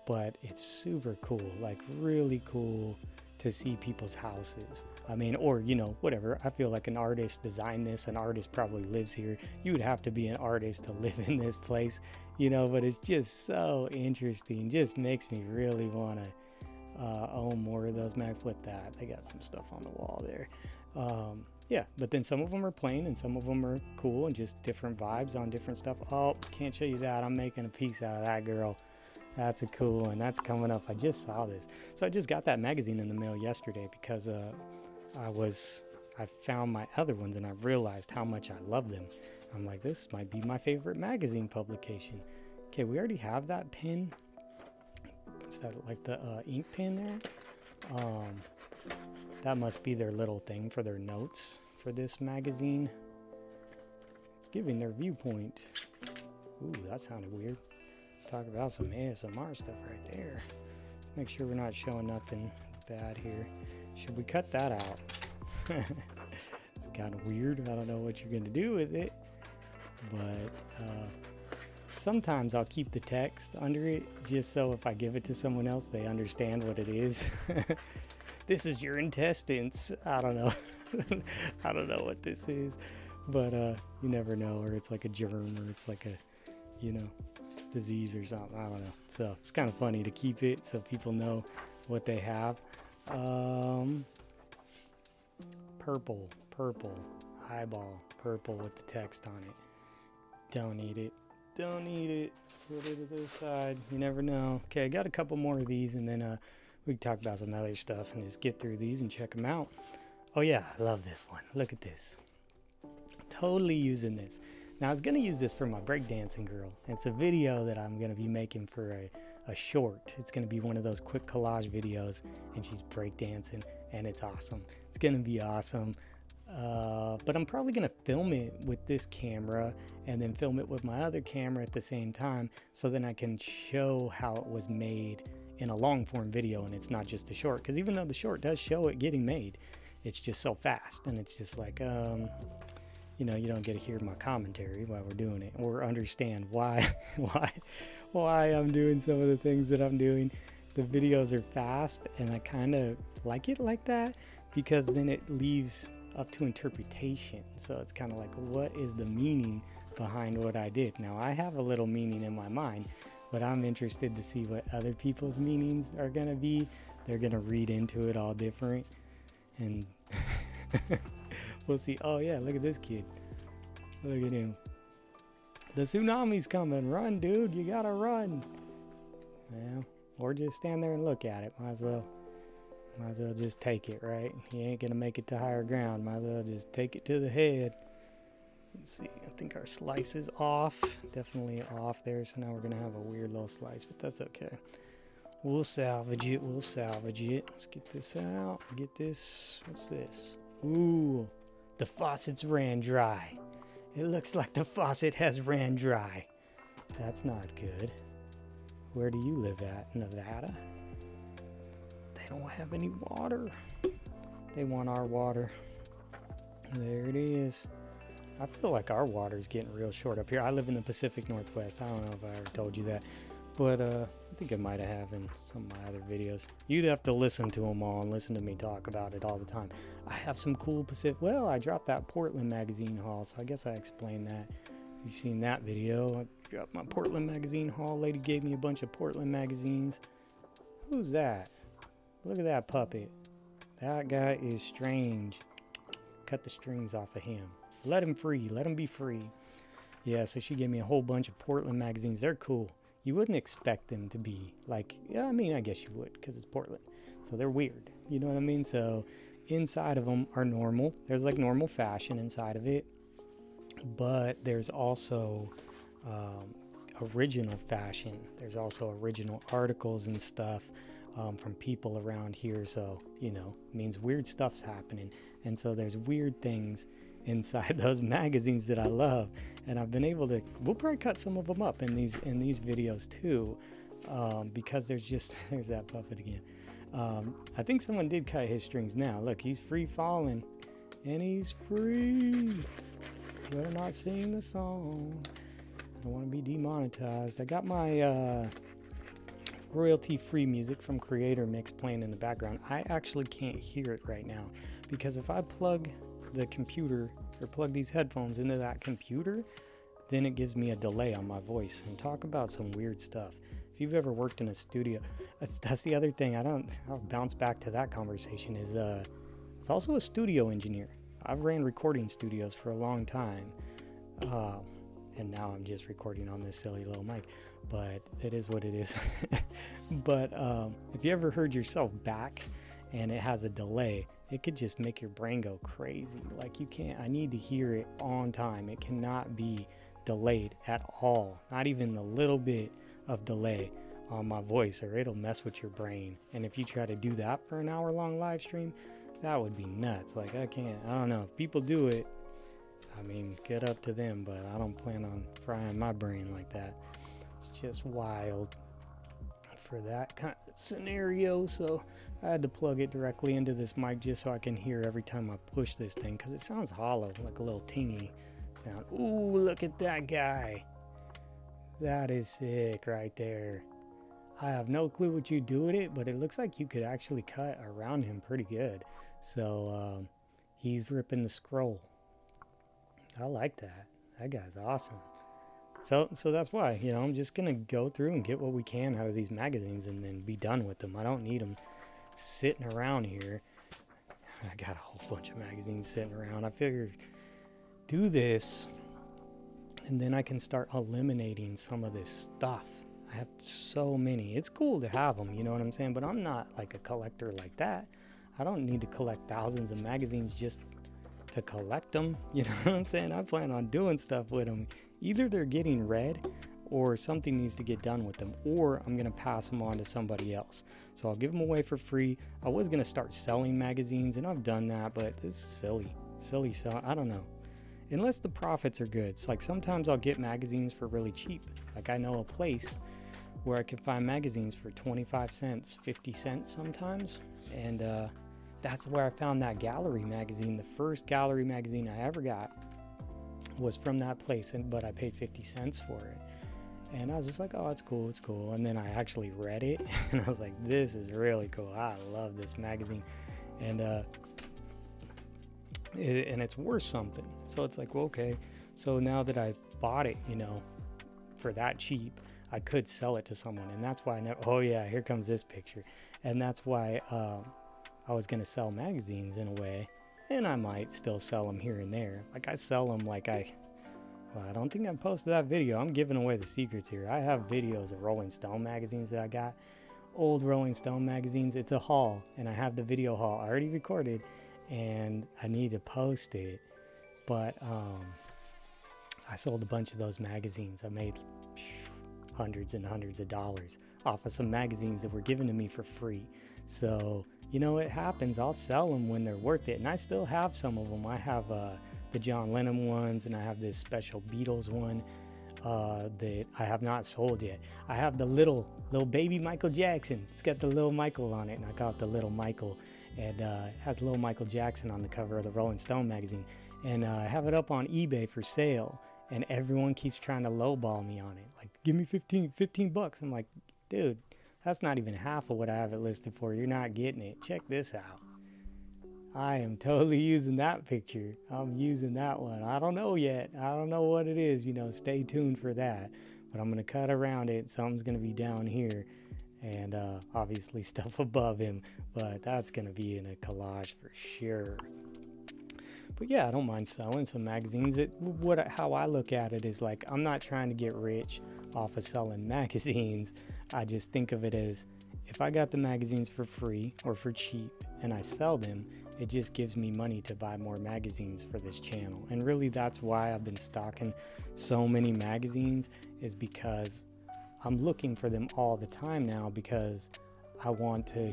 But it's super cool, like really cool to see people's houses. I mean, or, whatever. I feel like an artist designed this, an artist probably lives here. You would have to be an artist to live in this place, but it's just so interesting. Just makes me really want to own more of those. Man, flip that. They got some stuff on the wall there. Yeah, but then some of them are plain and some of them are cool and just different vibes on different stuff. Oh, can't show you that. I'm making a piece out of that, girl. That's a cool one. That's coming up. I just saw this. So I just got that magazine in the mail yesterday because I found my other ones and I realized how much I love them. I'm like, this might be my favorite magazine publication. Okay, we already have that pin. Is that like the ink pen there? That must be their little thing for their notes for this magazine. It's giving their viewpoint. Ooh, that sounded weird. Talk about some ASMR stuff right there. Make sure we're not showing nothing bad here. Should we cut that out? It's kind of weird. I don't know what you're gonna do with it, but sometimes I'll keep the text under it just so if I give it to someone else, they understand what it is. This is your intestines. I don't know. I don't know what this is, but you never know, or it's like a germ, or it's like a, disease or something. I don't know. So it's kind of funny to keep it so people know what they have. Purple, eyeball, purple with the text on it. Don't eat it. Put it to the side. You never know. Okay, I got a couple more of these, and then we can talk about some other stuff and just get through these and check them out. Oh yeah, I love this one. Look at this. Totally using this. Now I was gonna use this for my breakdancing girl. It's a video that I'm gonna be making for a short. It's gonna be one of those quick collage videos, and she's breakdancing, and it's awesome. It's gonna be awesome. But I'm probably gonna film it with this camera and then film it with my other camera at the same time, so then I can show how it was made in a long form video and it's not just a short, because even though the short does show it getting made it's just so fast, and it's just like, you know, you don't get to hear my commentary while we're doing it, or understand why why I'm doing some of the things that I'm doing. The videos are fast, and I kind of like it like that, because then it leaves up to interpretation. So it's kind of like, what is the meaning behind what I did? Now, I have a little meaning in my mind, but I'm interested to see what other people's meanings are gonna be. They're gonna read into it all different, and we'll see. Oh yeah, look at this kid. Look at him. The tsunami's coming. Run, dude. You gotta run. Yeah. Or just stand there and look at it. Might as well just take it, right? You ain't gonna make it to higher ground. Might as well just take it to the head. Let's see. I think our slice is off. Definitely off there. So now we're gonna have a weird little slice, but that's okay. We'll salvage it. We'll salvage it. Let's get this out. Get this. What's this? Ooh. The faucets ran dry. It looks like the faucet has ran dry. That's not good. Where do you live at? Nevada? They don't have any water. They want our water. There it is. I feel like our water's getting real short up here. I live in the Pacific Northwest. I don't know if I ever told you that. But I think I might have in some of my other videos. You'd have to listen to them all and listen to me talk about it all the time. I have some cool Pacific... Well, I dropped that Portland magazine haul, so I guess I explained that. If you've seen that video, I dropped my Portland magazine haul. Lady gave me a bunch of Portland magazines. Who's that? Look at that puppet. That guy is strange. Cut the strings off of him. Let him free. Let him be free. Yeah, so she gave me a whole bunch of Portland magazines. They're cool. You wouldn't expect them to be like, yeah, I mean, I guess you would, because it's Portland. So they're weird. You know what I mean? So inside of them are normal. There's like normal fashion inside of it. But there's also original fashion. There's also original articles and stuff from people around here. So, you know, it means weird stuff's happening. And so there's weird things inside those magazines that I love, and I've been able to, we'll probably cut some of them up in these videos too, because there's that puppet again. I think someone did cut his strings now. Look, he's free falling, and he's free. Better not sing the song. I don't want to be demonetized. I got my royalty-free music from CreatorMix playing in the background. I actually can't hear it right now, because if I plug the computer or plug these headphones into that computer, then it gives me a delay on my voice. And talk about some weird stuff. If you've ever worked in a studio, that's the other thing. I'll bounce back to that conversation. Is it's also a studio engineer. I've ran recording studios for a long time, and now I'm just recording on this silly little mic, but it is what it is. But if you ever heard yourself back and it has a delay, it could just make your brain go crazy. Like, you can't, I need to hear it on time. It cannot be delayed at all. Not even a little bit of delay on my voice, or it'll mess with your brain. And if you try to do that for an hour-long live stream, that would be nuts. Like, I don't know. If people do it, I mean, get up to them, but I don't plan on frying my brain like that. It's just wild for that kind of scenario. So I had to plug it directly into this mic just so I can hear every time I push this thing, because it sounds hollow, like a little tingy sound. Ooh, look at that guy. That is sick right there. I have no clue what you do with it, but it looks like you could actually cut around him pretty good. So he's ripping the scroll. I like that. That guy's awesome. So that's why, you know, I'm just going to go through and get what we can out of these magazines and then be done with them. I don't need them sitting around here. I got a whole bunch of magazines sitting around. I figured do this, and then I can start eliminating some of this stuff. I have so many. It's cool to have them, you know what I'm saying? But I'm not like a collector like that. I don't need to collect thousands of magazines just to collect them. You know what I'm saying? I plan on doing stuff with them. Either they're getting read, or something needs to get done with them, or I'm going to pass them on to somebody else. So I'll give them away for free. I was going to start selling magazines, and I've done that, but it's silly. So I don't know. Unless the profits are good. It's like sometimes I'll get magazines for really cheap. Like, I know a place where I can find magazines for 25 cents, 50 cents sometimes. And that's where I found that gallery magazine. The first gallery magazine I ever got was from that place, but I paid 50 cents for it. And I was just like, oh, it's cool, it's cool. And then I actually read it, and I was like, this is really cool. I love this magazine. And it's worth something. So it's like, well, okay. So now that I bought it, you know, for that cheap, I could sell it to someone. And that's why I never, oh yeah, here comes this picture. And that's why I was going to sell magazines in a way. And I might still sell them here and there. Like I sell them like well, I don't think I posted that video. I'm giving away the secrets here. I have videos of Rolling Stone magazines that I got. Old Rolling Stone magazines. It's a haul, and I have the video haul already recorded, and I need to post it. But I sold a bunch of those magazines. I made hundreds and hundreds of dollars off of some magazines that were given to me for free. So, you know, it happens. I'll sell them when they're worth it, and I still have some of them. I have the John Lennon ones, and I have this special Beatles one that I have not sold yet. I have the little baby Michael Jackson. It's got the little Michael on it, and I call it the little Michael. And it has little Michael Jackson on the cover of the Rolling Stone magazine. And I have it up on eBay for sale, and everyone keeps trying to lowball me on it. Like, give me 15 bucks. I'm like, dude, that's not even half of what I have it listed for. You're not getting it. Check this out. I am totally using that picture. I'm using that one. I don't know yet. I don't know what it is. You know, stay tuned for that. But I'm going to cut around it. Something's going to be down here. And obviously stuff above him. But that's going to be in a collage for sure. But yeah, I don't mind selling some magazines. How I look at it is like, I'm not trying to get rich off of selling magazines. I just think of it as, if I got the magazines for free or for cheap and I sell them, it just gives me money to buy more magazines for this channel. And really that's why I've been stocking so many magazines, is because I'm looking for them all the time now, because I want to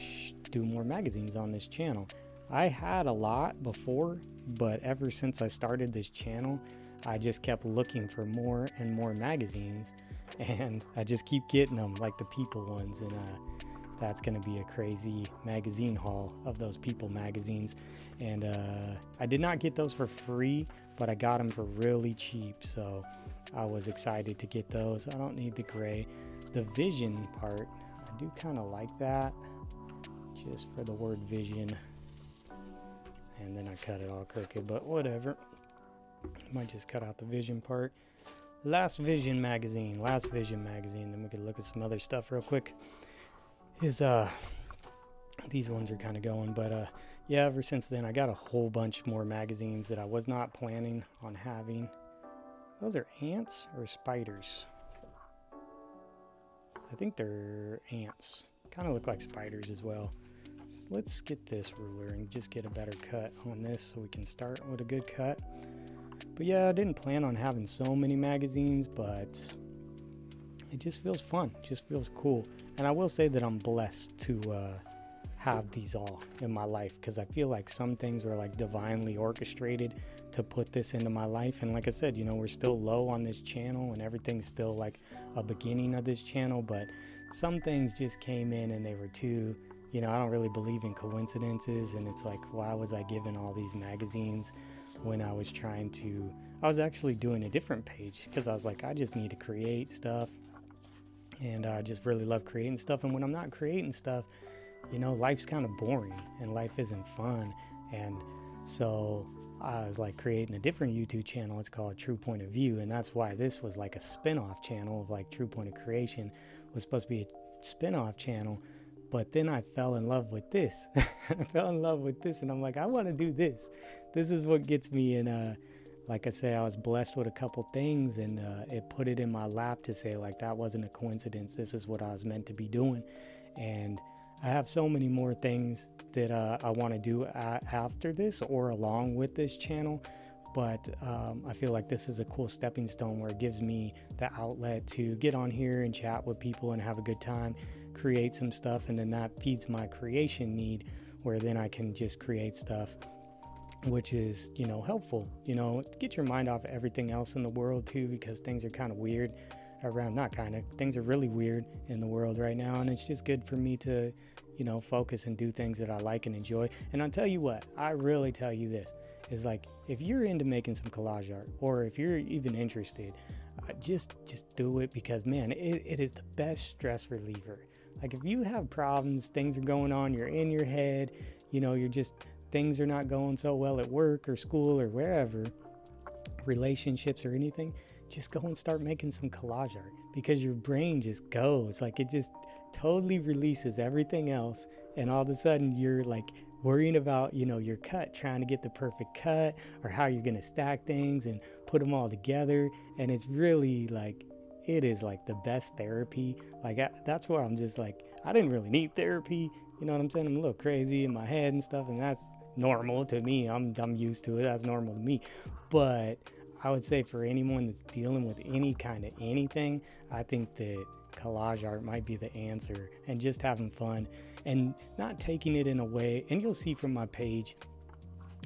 do more magazines on this channel. I had a lot before, but ever since I started this channel, I just kept looking for more and more magazines, and I just keep getting them, like the People ones. And that's going to be a crazy magazine haul of those People magazines. And I did not get those for free, but I got them for really cheap, so I was excited to get those. I don't need the gray. The vision part, I do kind of like that, just for the word vision. And then I cut it all crooked, but whatever. Might just cut out the vision part. Last Vision magazine. Then we could look at some other stuff real quick. These ones are kind of going, but yeah, ever since then I got a whole bunch more magazines that I was not planning on having. Those are ants or spiders? I think they're ants. Kind of look like spiders as well. So let's get this ruler and just get a better cut on this so we can start with a good cut. But yeah, I didn't plan on having so many magazines, but it just feels fun. It just feels cool. And I will say that I'm blessed to have these all in my life, because I feel like some things were like divinely orchestrated to put this into my life. And like I said, you know, we're still low on this channel and everything's still like a beginning of this channel, but some things just came in and they were too, you know, I don't really believe in coincidences. And it's like, why was I given all these magazines when I was actually doing a different page, because I was like, I just need to create stuff. And I just really love creating stuff. And when I'm not creating stuff, you know, life's kind of boring and life isn't fun. And so I was like creating a different YouTube channel. It's called True Point of View. And that's why this was like a spin-off channel of like True Point of Creation. It was supposed to be a spin-off channel. But then I fell in love with this. And I'm like, I want to do this. This is what gets me in. Like I say, I was blessed with a couple things, and it put it in my lap to say, like, that wasn't a coincidence. This is what I was meant to be doing. And I have so many more things that I want to do after this or along with this channel. But I feel like this is a cool stepping stone where it gives me the outlet to get on here and chat with people and have a good time, create some stuff, and then that feeds my creation need, where then I can just create stuff, which is, you know, helpful, you know, to get your mind off of everything else in the world too, because things are kind of weird around, things are really weird in the world right now. And it's just good for me to you know, focus and do things that I like and enjoy. And I'll tell you what, I really tell you this, is like, if you're into making some collage art, or if you're even interested, just do it, because man, it is the best stress reliever. Like if you have problems, things are going on, you're in your head, you know, things are not going so well at work or school or wherever, relationships or anything, just go and start making some collage art, because your brain just goes, like it just totally releases everything else. And all of a sudden you're like worrying about, you know, your cut, trying to get the perfect cut, or how you're going to stack things and put them all together. And it's really like, it is like the best therapy. Like that's where I'm just like, I didn't really need therapy, you know what I'm saying? I'm a little crazy in my head and stuff, and that's normal to me. I'm used to it. That's normal to me. But I would say for anyone that's dealing with any kind of anything, I think that collage art might be the answer, and just having fun and not taking it in a way. And you'll see from my page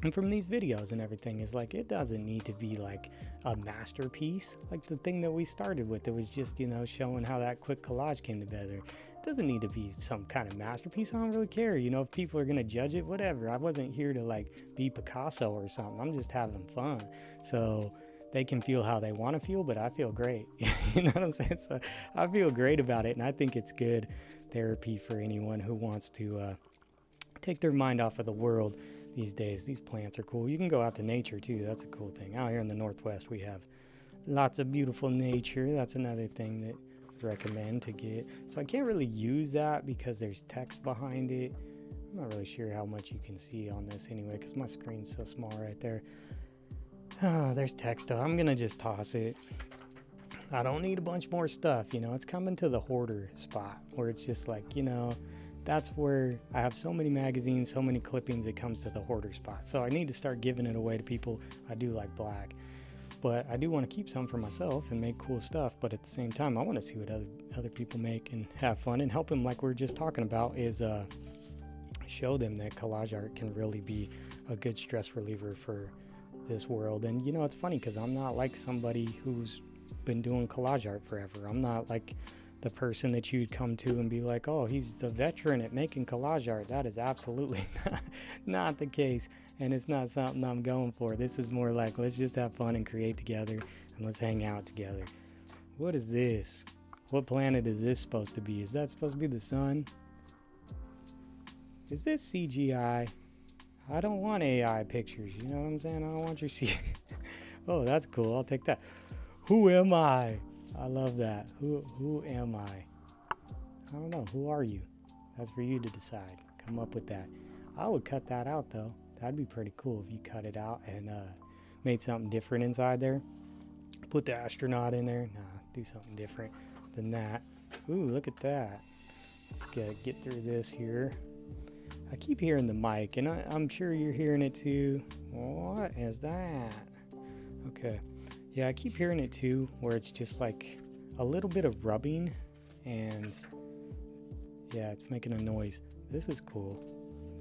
and from these videos and everything, is like, it doesn't need to be like a masterpiece. Like the thing that we started with, it was just, you know, showing how that quick collage came together. It doesn't need to be some kind of masterpiece. I don't really care, you know, if people are gonna judge it, whatever. I wasn't here to like be Picasso or something. I'm just having fun, so they can feel how they want to feel, but I feel great. You know what I'm saying? So I feel great about it, and I think it's good therapy for anyone who wants to take their mind off of the world these days. These plants are cool. You can go out to nature too. That's a cool thing. Out here in the Northwest, we have lots of beautiful nature. That's another thing that I recommend to get. So I can't really use that because there's text behind it. I'm not really sure how much you can see on this anyway, because my screen's so small right there. Oh, there's text. I'm gonna just toss it. I don't need a bunch more stuff, you know. It's coming to the hoarder spot where it's just like, you know, that's where I have so many magazines, so many clippings, it comes to the hoarder spot. So I need to start giving it away to people. I do like black, but I do want to keep some for myself and make cool stuff. But at the same time, I want to see what other people make and have fun and help them, like we are just talking about, is show them that collage art can really be a good stress reliever for this world. And you know, it's funny because I'm not like somebody who's been doing collage art forever. I'm not like the person that you'd come to and be like, oh, he's a veteran at making collage art. That is absolutely not the case, and it's not something I'm going for. This is more like, let's just have fun and create together, and let's hang out together. What is this? What planet is this supposed to be? Is that supposed to be the sun? Is this CGI? I don't want AI pictures, you know what I'm saying? I don't want your Oh, that's cool. I'll take that. Who am I? I love that. Who am I? I don't know. Who are you? That's for you to decide. Come up with that. I would cut that out though. That'd be pretty cool if you cut it out and made something different inside there. Put the astronaut in there. Nah, do something different than that. Ooh, look at that. Let's get through this here. I keep hearing the mic, and I'm sure you're hearing it too. What is that? Okay. Yeah, I keep hearing it too, where it's just like a little bit of rubbing, and yeah, it's making a noise. This is cool.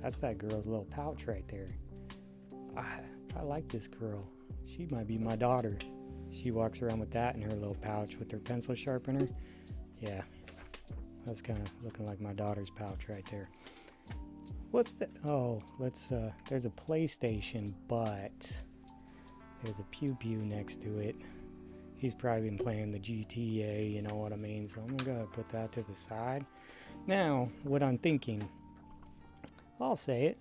That's that girl's little pouch right there. I like this girl. She might be my daughter. She walks around with that in her little pouch with her pencil sharpener. Yeah, that's kind of looking like my daughter's pouch right there. What's that? Oh, there's a PlayStation, but there's a pew pew next to it. He's probably been playing the GTA, you know what I mean? So I'm gonna put that to the side. Now, what I'm thinking, I'll say it.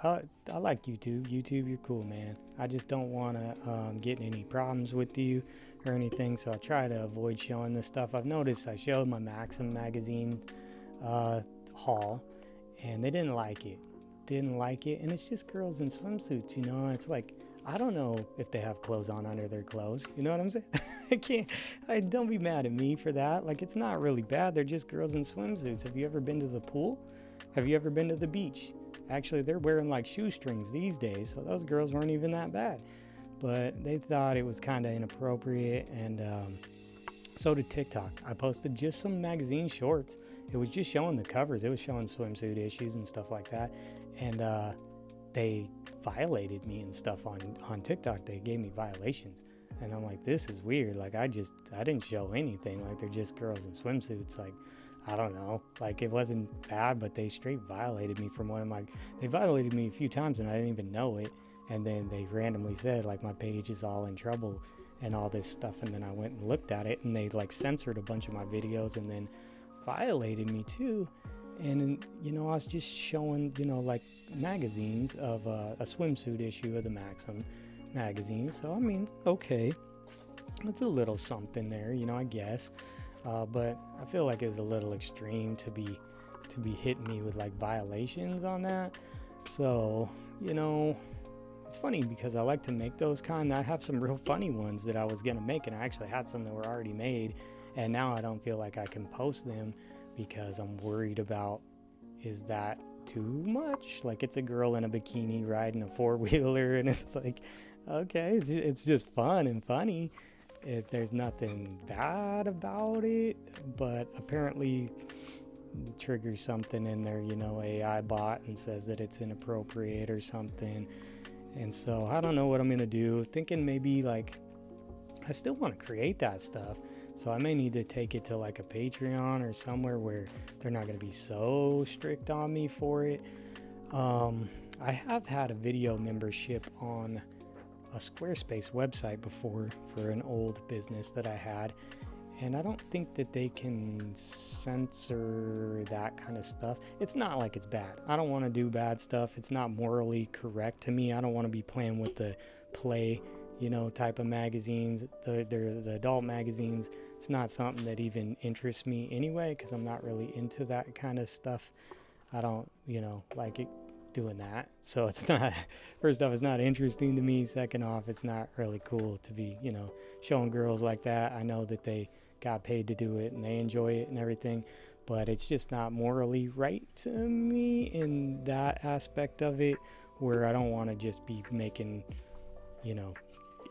I like YouTube. YouTube, you're cool, man. I just don't want to get in any problems with you or anything, so I try to avoid showing this stuff. I've noticed I showed my Maxim magazine haul, and they didn't like it. And it's just girls in swimsuits, you know? It's like, I don't know if they have clothes on under their clothes. You know what I'm saying? Don't be mad at me for that. Like, it's not really bad. They're just girls in swimsuits. Have you ever been to the pool? Have you ever been to the beach? Actually, they're wearing like shoestrings these days, so those girls weren't even that bad. But they thought it was kind of inappropriate, and so did TikTok. I posted just some magazine shorts. It was just showing the covers. It was showing swimsuit issues and stuff like that. And they violated me and stuff on TikTok. They gave me violations. And I'm like, this is weird. Like, I didn't show anything. Like, they're just girls in swimsuits. Like, I don't know, like it wasn't bad, but they straight violated me from one of my, they violated me a few times and I didn't even know it. And then they randomly said like my page is all in trouble and all this stuff. And then I went and looked at it and they like censored a bunch of my videos and then violated me too. And you know, I was just showing, you know, like magazines of a swimsuit issue of the Maxim magazine. So I mean, okay, it's a little something there, you know, I guess. But I feel like it's a little extreme to be hitting me with like violations on that. So, you know, it's funny because I like to make those kind. I have some real funny ones that I was gonna make, and I actually had some that were already made, and now I don't feel like I can post them because I'm worried about, is that too much? Like, it's a girl in a bikini riding a four-wheeler, and it's like, okay, it's just fun and funny. There's nothing bad about it, but apparently triggers something in there, you know, AI bot, and says that it's inappropriate or something. And so I don't know what I'm gonna do. Thinking maybe like, I still want to create that stuff, so I may need to take it to like a Patreon or somewhere where they're not gonna be so strict on me for it. I have had a video membership on a Squarespace website before for an old business that I had, and I don't think that they can censor that kind of stuff. It's not like it's bad. I don't want to do bad stuff. It's not morally correct to me. I don't want to be playing with the play, you know, type of magazines. The adult magazines, it's not something that even interests me anyway, because I'm not really into that kind of stuff. I don't, you know, like it doing that. So it's not, first off, it's not interesting to me. Second off, it's not really cool to be, you know, showing girls like that. I know that they got paid to do it and they enjoy it and everything, but it's just not morally right to me in that aspect of it, where I don't want to just be making, you know,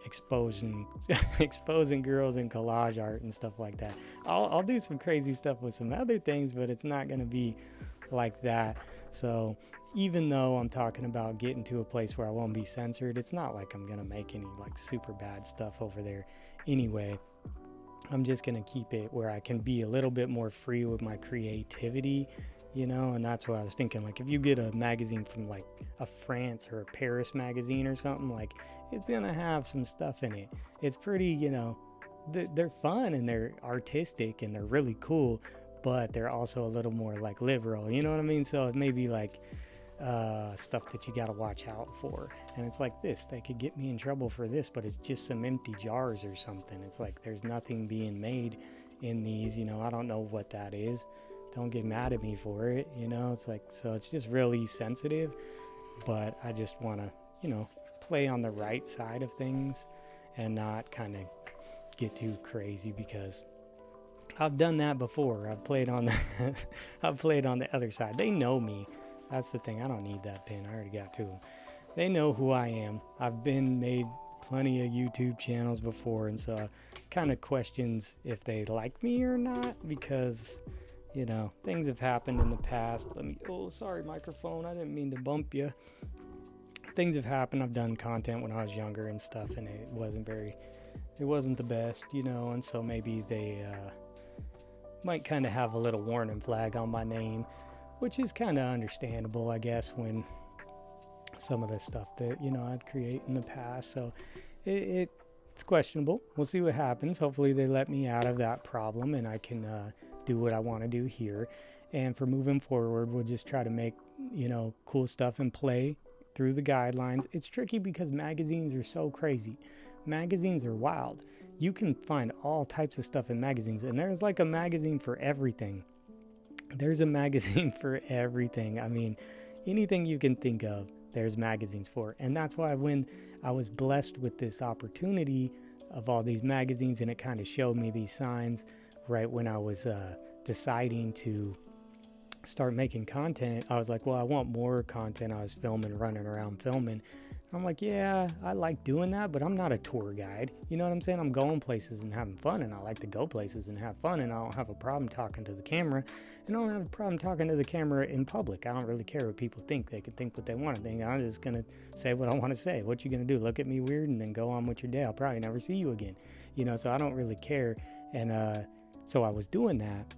exposing girls in collage art and stuff like that. I'll do some crazy stuff with some other things, but it's not going to be like that. So even though I'm talking about getting to a place where I won't be censored, it's not like I'm going to make any like super bad stuff over there anyway. I'm just going to keep it where I can be a little bit more free with my creativity, you know. And that's what I was thinking, like if you get a magazine from like a France or a Paris magazine or something, like it's going to have some stuff in it. It's pretty, you know, they're fun and they're artistic and they're really cool, but they're also a little more like liberal, you know what I mean? So it may be like stuff that you got to watch out for. And it's like this, they could get me in trouble for this, but it's just some empty jars or something. It's like there's nothing being made in these, you know. I don't know what that is. Don't get mad at me for it, you know. It's like, so it's just really sensitive, but I just want to, you know, play on the right side of things and not kind of get too crazy, because I've done that before. I've played on the I've played on the other side. They know me. That's the thing. I don't need that pin. I already got two. They know who I am. I've made plenty of YouTube channels before, and so kind of questions if they like me or not, because, you know, things have happened in the past. Oh, sorry, microphone. I didn't mean to bump you. Things have happened. I've done content when I was younger and stuff, and it wasn't the best, you know, and so maybe they might kind of have a little warning flag on my name, which is kind of understandable, I guess, when some of the stuff that, you know, I'd create in the past. So it's questionable. We'll see what happens. Hopefully they let me out of that problem and I can do what I want to do here. And for moving forward, we'll just try to make, you know, cool stuff and play through the guidelines. It's tricky because magazines are so crazy. Magazines are wild. You can find all types of stuff in magazines, and there's like a magazine for everything. There's a magazine for everything. I mean, anything you can think of, there's magazines for. And that's why when I was blessed with this opportunity of all these magazines, and it kind of showed me these signs right when I was deciding to start making content, I was like, well, I want more content. I was running around filming. I'm like, yeah, I like doing that, but I'm not a tour guide. You know what I'm saying? I'm going places and having fun, and I like to go places and have fun, and I don't have a problem talking to the camera, and I don't have a problem talking to the camera in public. I don't really care what people think. They can think what they want to think. I'm just going to say what I want to say. What you going to do? Look at me weird and then go on with your day? I'll probably never see you again. You know, so I don't really care. And so I was doing that.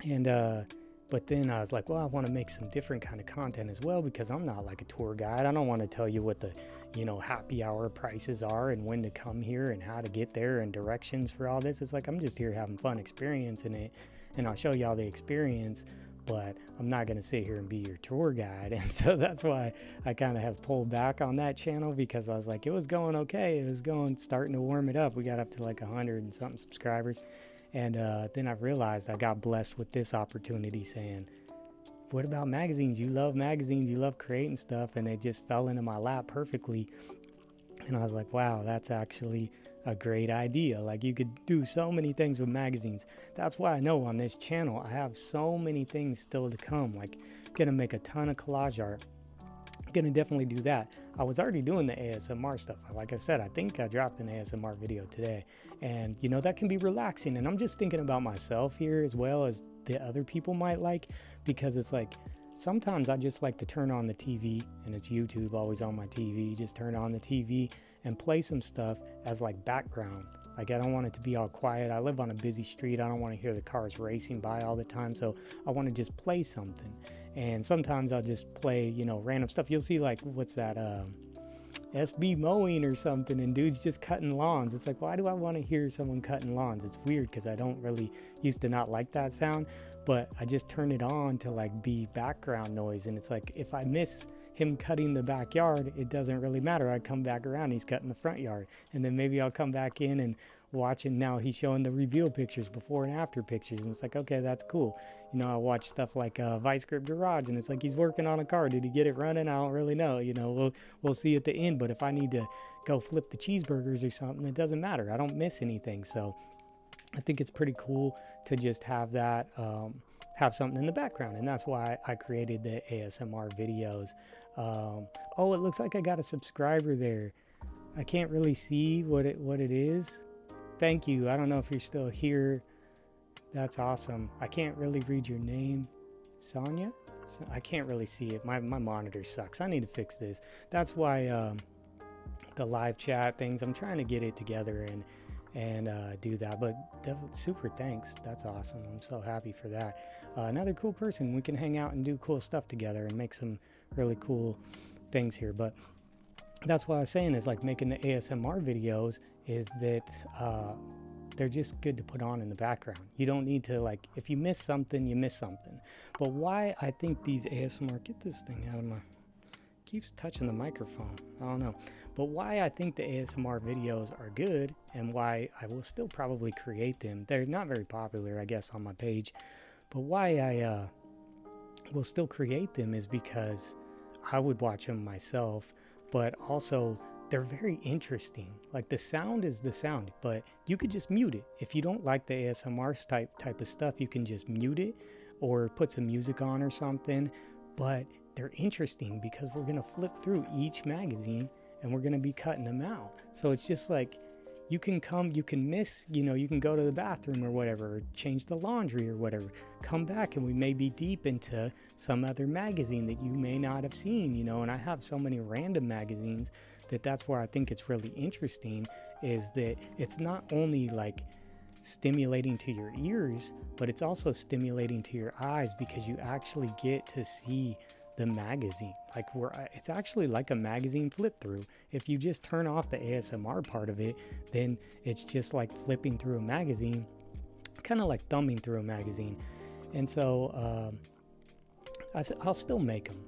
And but then I was like, well, I want to make some different kind of content as well, because I'm not like a tour guide. I don't want to tell you what the, you know, happy hour prices are and when to come here and how to get there and directions for all this. It's like, I'm just here having fun experiencing it, and I'll show y'all the experience, but I'm not going to sit here and be your tour guide. And so that's why I kind of have pulled back on that channel, because I was like, it was going okay. It was starting to warm it up. We got up to like 100 and something subscribers. And then I realized I got blessed with this opportunity, saying, what about magazines? You love magazines, you love creating stuff. And it just fell into my lap perfectly. And I was like, wow, that's actually a great idea. Like, you could do so many things with magazines. That's why I know on this channel, I have so many things still to come. Like, gonna make a ton of collage art. Gonna definitely do that. I was already doing the ASMR stuff. Like I said, I think I dropped an ASMR video today, and you know, that can be relaxing. And I'm just thinking about myself here as well as the other people might like, because it's like, sometimes I just like to turn on the TV, and it's YouTube always on my TV. Just turn on the TV and play some stuff as like background. Like, I don't want it to be all quiet. I live on a busy street. I don't want to hear the cars racing by all the time. So I want to just play something. And sometimes I'll just play, you know, random stuff. You'll see like, what's that, SB mowing or something, and dudes just cutting lawns. It's like, why do I want to hear someone cutting lawns? It's weird, because I don't really used to not like that sound, but I just turn it on to like be background noise. And it's like, if I miss him cutting the backyard, it doesn't really matter. I come back around, he's cutting the front yard, and then maybe I'll come back in and watch, and now he's showing the reveal pictures, before and after pictures, and it's like, okay, that's cool. You know, I watch stuff like Vice Grip Garage, and it's like, he's working on a car. Did he get it running? I don't really know. You know, we'll see at the end. But if I need to go flip the cheeseburgers or something, it doesn't matter. I don't miss anything. So I think it's pretty cool to just have that, have something in the background, and that's why I created the ASMR videos. Oh, it looks like I got a subscriber there. I can't really see what it is. Thank you. I don't know if you're still here. That's awesome. I can't really read your name. Sonia? I can't really see it. My monitor sucks. I need to fix this. That's why the live chat things, I'm trying to get it together and do that. But definitely super thanks. That's awesome. I'm so happy for that. Another cool person. We can hang out and do cool stuff together and make some really cool things here. But that's what I was saying, is like, making the ASMR videos is that they're just good to put on in the background. You don't need to, like, if you miss something, you miss something. But why I think these ASMR, get this thing out of my, keeps touching the microphone. I don't know. But why I think the ASMR videos are good, and why I will still probably create them. They're not very popular, I guess, on my page. But why I will still create them is because I would watch them myself, but also they're very interesting. Like, the sound is the sound, but you could just mute it. If you don't like the ASMR type of stuff, you can just mute it or put some music on or something. But they're interesting because we're gonna flip through each magazine and we're gonna be cutting them out. So it's just like, you can miss, you know, you can go to the bathroom or whatever, or change the laundry or whatever, come back, and we may be deep into some other magazine that you may not have seen, you know. And I have so many random magazines that's where I think it's really interesting, is that it's not only like stimulating to your ears, but it's also stimulating to your eyes, because you actually get to see the magazine. Like, it's actually like a magazine flip through. If you just turn off the ASMR part of it, then it's just like flipping through a magazine, kind of like thumbing through a magazine. And so I'll still make them.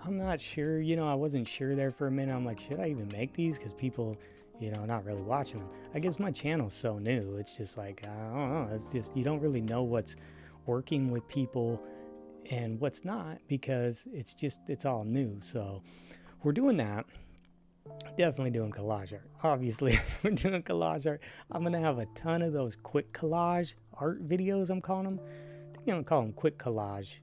I'm not sure, you know, I wasn't sure there for a minute. I'm like, should I even make these? Because people, you know, not really watching them. I guess my channel's so new. It's just like, I don't know. It's just, you don't really know what's working with people and what's not, because it's all new. So we're doing that. Definitely doing collage art. Obviously, we're doing collage art. I'm going to have a ton of those quick collage art videos, I'm calling them. I think I'm going to call them quick collage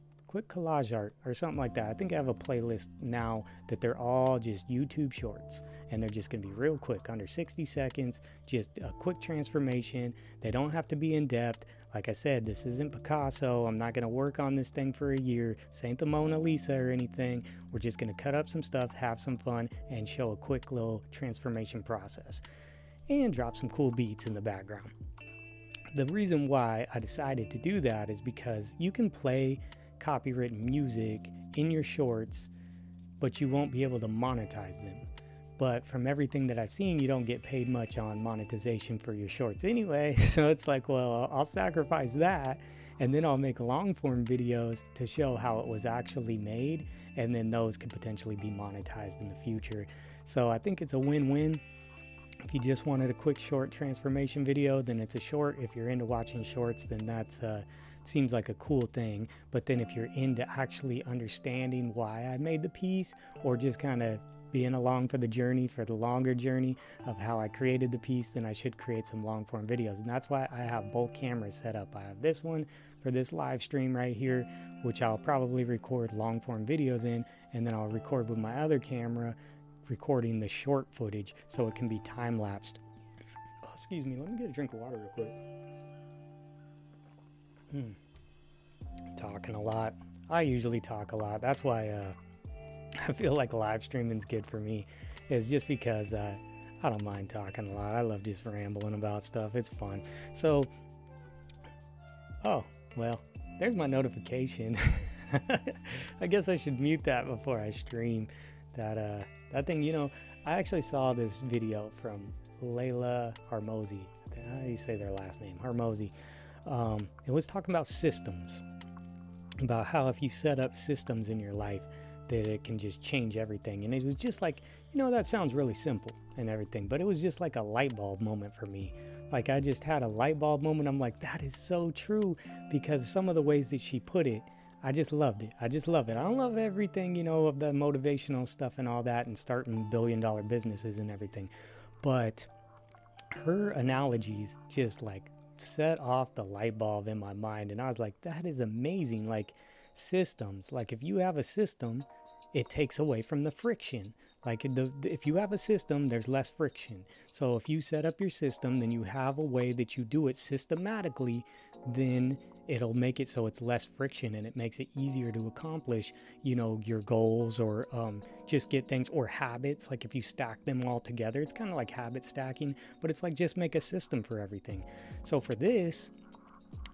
art or something like that. I think I have a playlist now that they're all just YouTube shorts, and they're just gonna be real quick, under 60 seconds, just a quick transformation. They don't have to be in depth. Like I said, this isn't Picasso. I'm not gonna work on this thing for a year. This ain't the Mona Lisa or anything. We're just gonna cut up some stuff, have some fun, and show a quick little transformation process, and drop some cool beats in the background. The reason why I decided to do that is because you can play copywritten music in your shorts, but you won't be able to monetize them. But from everything that I've seen, you don't get paid much on monetization for your shorts anyway. So it's like, well, I'll sacrifice that, and then I'll make long form videos to show how it was actually made, and then those could potentially be monetized in the future. So I think it's a win-win. If you just wanted a quick short transformation video, then it's a short. If you're into watching shorts, then that's seems like a cool thing. But then if you're into actually understanding why I made the piece, or just kind of being along for the journey, for the longer journey of how I created the piece, then I should create some long form videos. And that's why I have both cameras set up. I have this one for this live stream right here, which I'll probably record long form videos in, and then I'll record with my other camera, recording the short footage so it can be time lapsed. Oh, excuse me, let me get a drink of water real quick. Talking a lot. I usually talk a lot. That's why I feel like live streaming's good for me, is just because I don't mind talking a lot. I love just rambling about stuff. It's fun. So, oh, well, there's my notification. I guess I should mute that before I stream. That thing, you know, I actually saw this video from Layla Harmozy. How do you say their last name? Harmozy. It was talking about systems, about how if you set up systems in your life, that it can just change everything. And it was just like, you know, that sounds really simple and everything, but it was just like a light bulb moment for me. Like, I just had a light bulb moment. I'm like, that is so true, because some of the ways that she put it, I just loved it. I just love it. I don't love everything, you know, of the motivational stuff and all that and starting billion-dollar businesses and everything. But her analogies just like set off the light bulb in my mind. And I was like, that is amazing. Like, systems, like if you have a system, it takes away from the friction. Like if you have a system, there's less friction. So if you set up your system, then you have a way that you do it systematically, then it'll make it so it's less friction, and it makes it easier to accomplish, you know, your goals, or just get things, or habits. Like if you stack them all together, it's kind of like habit stacking, but it's like just make a system for everything. So for this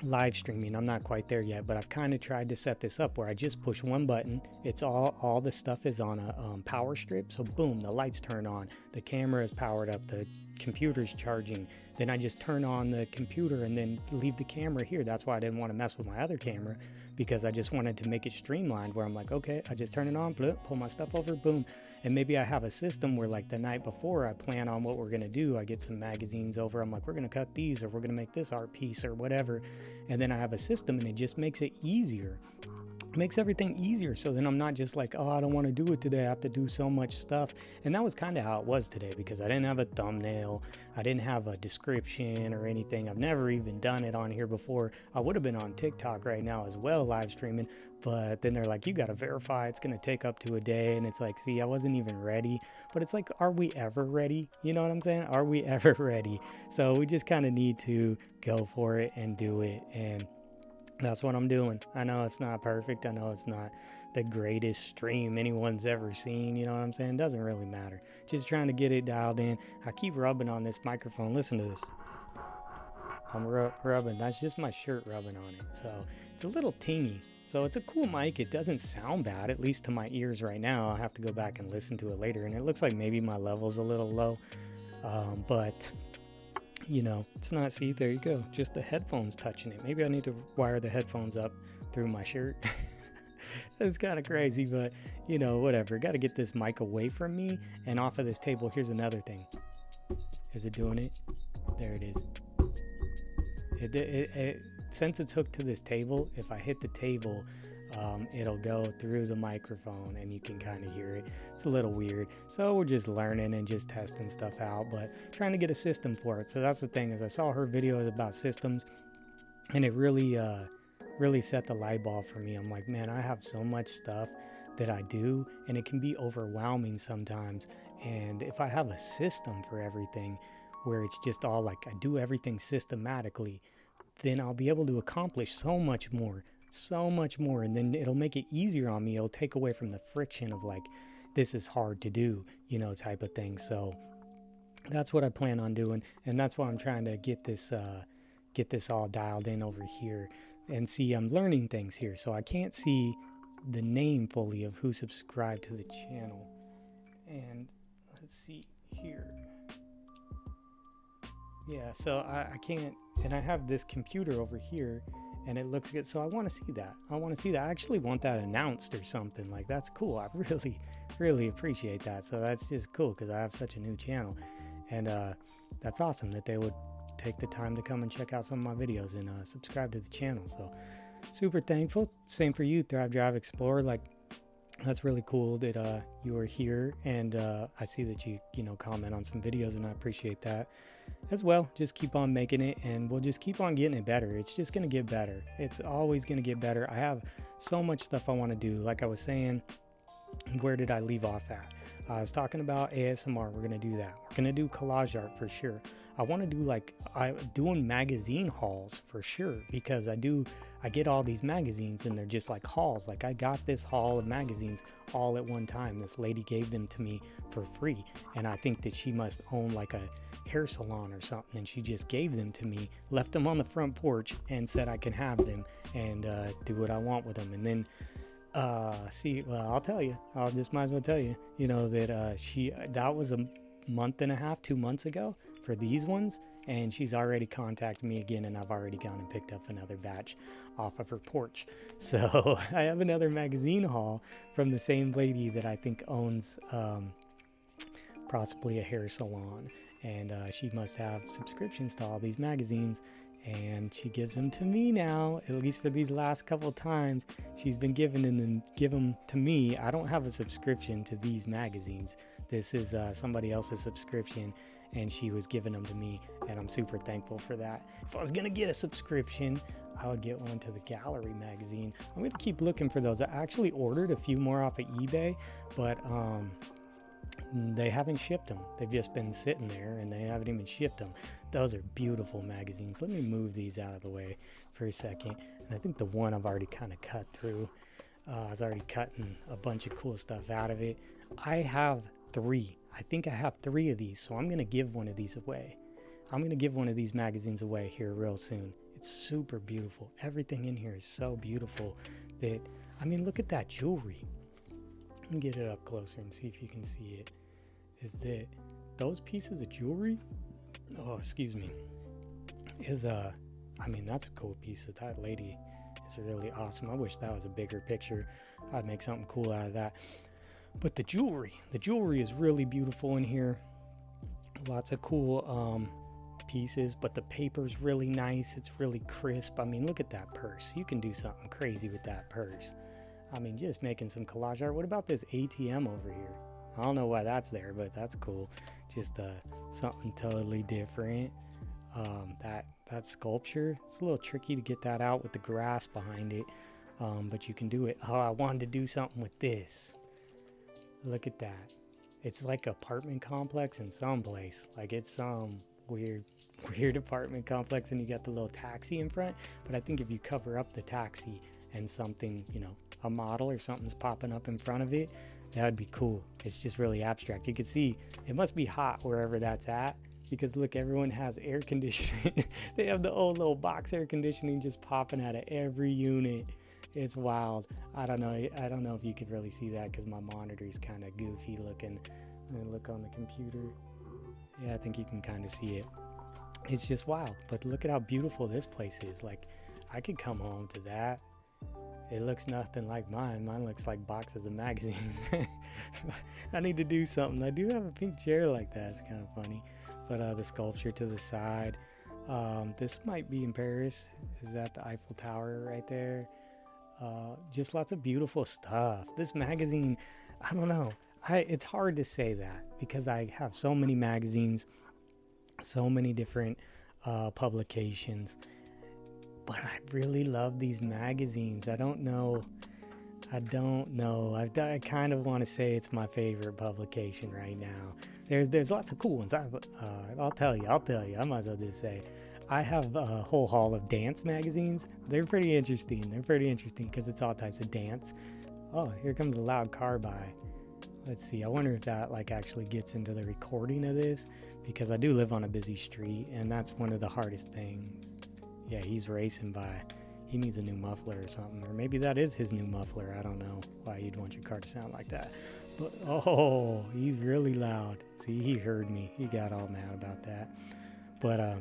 live streaming, I'm not quite there yet, but I've kind of tried to set this up where I just push one button. It's all the stuff is on a power strip. So boom, the lights turn on, the camera is powered up, the computer's charging. Then I just turn on the computer and then leave the camera here. That's why I didn't want to mess with my other camera, because I just wanted to make it streamlined, where I'm like, okay, I just turn it on, pull my stuff over, boom. And maybe I have a system where, like, the night before I plan on what we're going to do, I get some magazines over, I'm like, we're going to cut these, or we're going to make this art piece or whatever. And then I have a system, and it just makes it easier. Makes everything easier. So then I'm not just like, oh, I don't want to do it today, I have to do so much stuff. And that was kind of how it was today, because I didn't have a thumbnail, I didn't have a description or anything. I've never even done it on here before. I would have been on TikTok right now as well, live streaming, but then they're like, you got to verify, it's going to take up to a day. And it's like, see, I wasn't even ready. But it's like, are we ever ready? You know what I'm saying? Are we ever ready? So we just kind of need to go for it and do it. And that's what I'm doing. I know it's not perfect. I know it's not the greatest stream anyone's ever seen. You know what I'm saying? It doesn't really matter. Just trying to get it dialed in. I keep rubbing on this microphone. Listen to this. I'm rubbing. That's just my shirt rubbing on it. So it's a little tingy. So it's a cool mic. It doesn't sound bad, at least to my ears right now. I'll have to go back and listen to it later. And it looks like maybe my level's a little low. But you know, it's not, see, there you go, just the headphones touching it. Maybe I need to wire the headphones up through my shirt. It's kind of crazy, but you know, whatever. Got to get this mic away from me and off of this table. Here's another thing. Is it doing it? There it is. It since it's hooked to this table, if I hit the table, it'll go through the microphone and you can kind of hear it. It's a little weird. So we're just learning and just testing stuff out, but trying to get a system for it. So that's the thing, is I saw her videos about systems, and it really set the light bulb for me. I'm like, man, I have so much stuff that I do, and it can be overwhelming sometimes. And if I have a system for everything, where it's just all like I do everything systematically, then I'll be able to accomplish so much more, and then it'll make it easier on me. It'll take away from the friction of like, this is hard to do, you know, type of thing. So that's what I plan on doing, and that's why I'm trying to get this get this all dialed in over here. And see, I'm learning things here, so I can't see the name fully of who subscribed to the channel. And let's see here. Yeah, so I can't, and I have this computer over here and it looks good, so I want to see that. I actually want that announced or something. Like, that's cool. I really appreciate that. So that's just cool because I have such a new channel, and that's awesome that they would take the time to come and check out some of my videos and subscribe to the channel. So super thankful. Same for you, Thrive, Drive, Explore. Like, that's really cool that you are here, and I see that you comment on some videos, and I appreciate that as well. Just keep on making it, and we'll just keep on getting it better. It's just gonna get better. It's always gonna get better. I have so much stuff I want to do. Like I was saying, where did I leave off at? I was talking about ASMR. We're gonna do that. We're gonna do collage art for sure. I want to do doing magazine hauls for sure, because I get all these magazines and they're just like hauls. Like, I got this haul of magazines all at one time. This lady gave them to me for free, and I think that she must own like a hair salon or something, and she just gave them to me, left them on the front porch, and said I can have them and do what I want with them. And then I'll tell you, I'll just might as well tell you, that was a month and a half, 2 months ago for these ones, and she's already contacted me again, and I've already gone and picked up another batch off of her porch. So I have another magazine haul from the same lady that I think owns possibly a hair salon, and she must have subscriptions to all these magazines, and she gives them to me now. At least for these last couple times she's been giving them to me. I don't have a subscription to these magazines. This is somebody else's subscription, and she was giving them to me, and I'm super thankful for that. If I was gonna get a subscription, I would get one to the Gallery magazine. I'm gonna keep looking for those. I actually ordered a few more off of eBay, but they haven't shipped them. They've just been sitting there, and they haven't even shipped them. Those are beautiful magazines. Let me move these out of the way for a second. And I think the one I've already kind of cut through. I was already cutting a bunch of cool stuff out of it. I have 3. I think I have 3 of these, so I'm going to give one of these away. I'm going to give one of these magazines away here real soon. It's super beautiful. Everything in here is so beautiful that, I mean, look at that jewelry. Let me get it up closer and see if you can see it. Is that those pieces of jewelry? Oh, excuse me. I mean, that's a cool piece. Of that lady is really awesome. I wish that was a bigger picture. I'd make something cool out of that. But the jewelry is really beautiful in here. Lots of cool pieces, but the paper's really nice. It's really crisp. I mean, look at that purse. You can do something crazy with that purse. I mean, just making some collage art. What about this ATM over here? I don't know why that's there, but that's cool. Just something totally different. That sculpture, it's a little tricky to get that out with the grass behind it, but you can do it. Oh, I wanted to do something with this. Look at that. It's like an apartment complex in some place. Like, it's some weird apartment complex, and you got the little taxi in front. But I think if you cover up the taxi and something, a model or something's popping up in front of it, that would be cool. It's just really abstract. You can see it must be hot wherever that's at, because look, everyone has air conditioning. They have the old little box air conditioning just popping out of every unit. It's wild. I don't know if you could really see that because my monitor is kind of goofy looking. I'm gonna look on the computer. Yeah, I think you can kind of see it. It's just wild. But look at how beautiful this place is. Like, I could come home to that. It looks nothing like mine. Mine looks like boxes of magazines. I need to do something. I do have a pink chair like that. It's kind of funny. But the sculpture to the side. This might be in Paris. Is that the Eiffel Tower right there? Just lots of beautiful stuff. This magazine, I don't know. It's hard to say that because I have so many magazines, so many different publications. But I really love these magazines. I don't know. I kind of want to say it's my favorite publication right now. There's lots of cool ones. I'll tell you. I might as well just say. I have a whole haul of dance magazines. They're pretty interesting. Because it's all types of dance. Oh, here comes a loud car by. Let's see. I wonder if that actually gets into the recording of this, because I do live on a busy street, and that's one of the hardest things. Yeah, he's racing by. He needs a new muffler or something. Or maybe that is his new muffler. I don't know why you'd want your car to sound like that. But, oh, he's really loud. See, he heard me. He got all mad about that. But I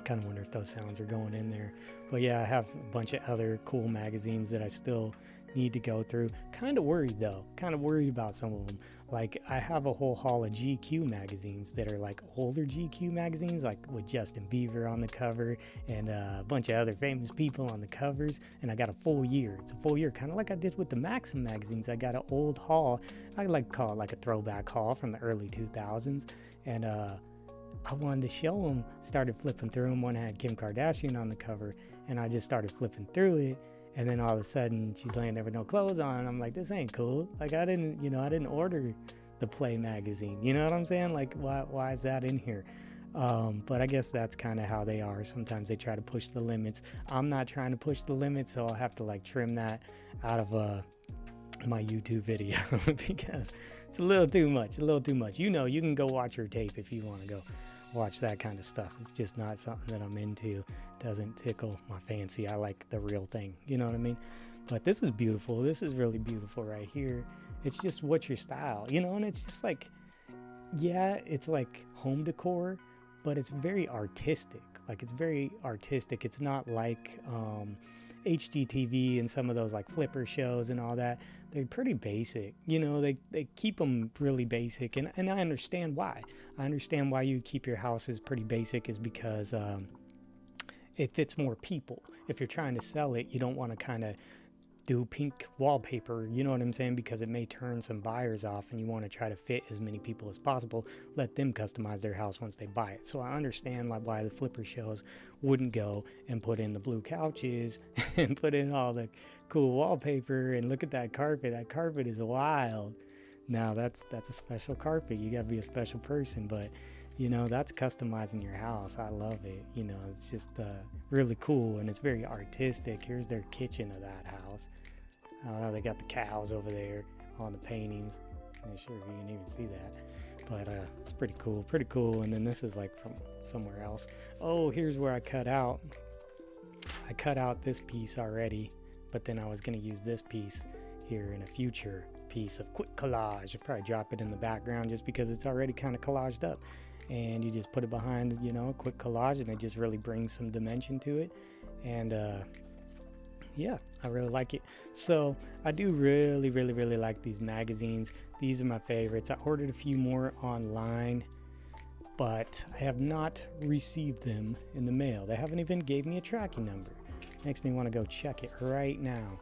kind of wonder if those sounds are going in there. But yeah, I have a bunch of other cool magazines that I still need to go through. Kind of worried though. Kind of worried about some of them. Like, I have a whole haul of GQ magazines that are like older GQ magazines, like with Justin Bieber on the cover and a bunch of other famous people on the covers. And I got a full year. It's a full year, kind of like I did with the Maxim magazines. I got an old haul. I like to call it like a throwback haul from the early 2000s. And I wanted to show them. Started flipping through them. One had Kim Kardashian on the cover, and I just started flipping through it. And then all of a sudden, she's laying there with no clothes on. I'm like, this ain't cool. Like, I didn't order the Play magazine. You know what I'm saying? Like, why is that in here? But I guess that's kind of how they are. Sometimes they try to push the limits. I'm not trying to push the limits, so I'll have to like trim that out of my YouTube video because it's a little too much. You know, you can go watch her tape if you want to go watch that kind of stuff. It's just not something that I'm into. Doesn't tickle my fancy. I like the real thing, you know what I mean? But this is beautiful. This is really beautiful right here. It's just what's your style, you know? And it's just like, yeah, it's like home decor, but it's very artistic. Like, it's very artistic. It's not like HGTV and some of those like flipper shows and all that. They're pretty basic, you know. They keep them really basic, and I understand why. I understand why you keep your houses pretty basic is because it fits more people. If you're trying to sell it, you don't want to kind of do pink wallpaper, you know what I'm saying, because it may turn some buyers off, and you want to try to fit as many people as possible, let them customize their house once they buy it. So I understand like why the flipper shows wouldn't go and put in the blue couches and put in all the cool wallpaper, and look at that carpet is wild. Now that's a special carpet. You gotta be a special person, but you know, that's customizing your house. I love it. You know, it's just really cool, and it's very artistic. Here's their kitchen of that house. They got the cows over there on the paintings. I'm not sure if you can even see that, but it's pretty cool. And then this is like from somewhere else. Oh, here's where I cut out this piece already, but then I was going to use this piece here in a future piece of quick collage. I'll probably drop it in the background just because it's already kind of collaged up. And you just put it behind, you know, a quick collage, and it just really brings some dimension to it. And yeah, I really like it. So I do really like these magazines. These are my favorites. I ordered a few more online, but I have not received them in the mail. They haven't even gave me a tracking number. Makes me want to go check it right now.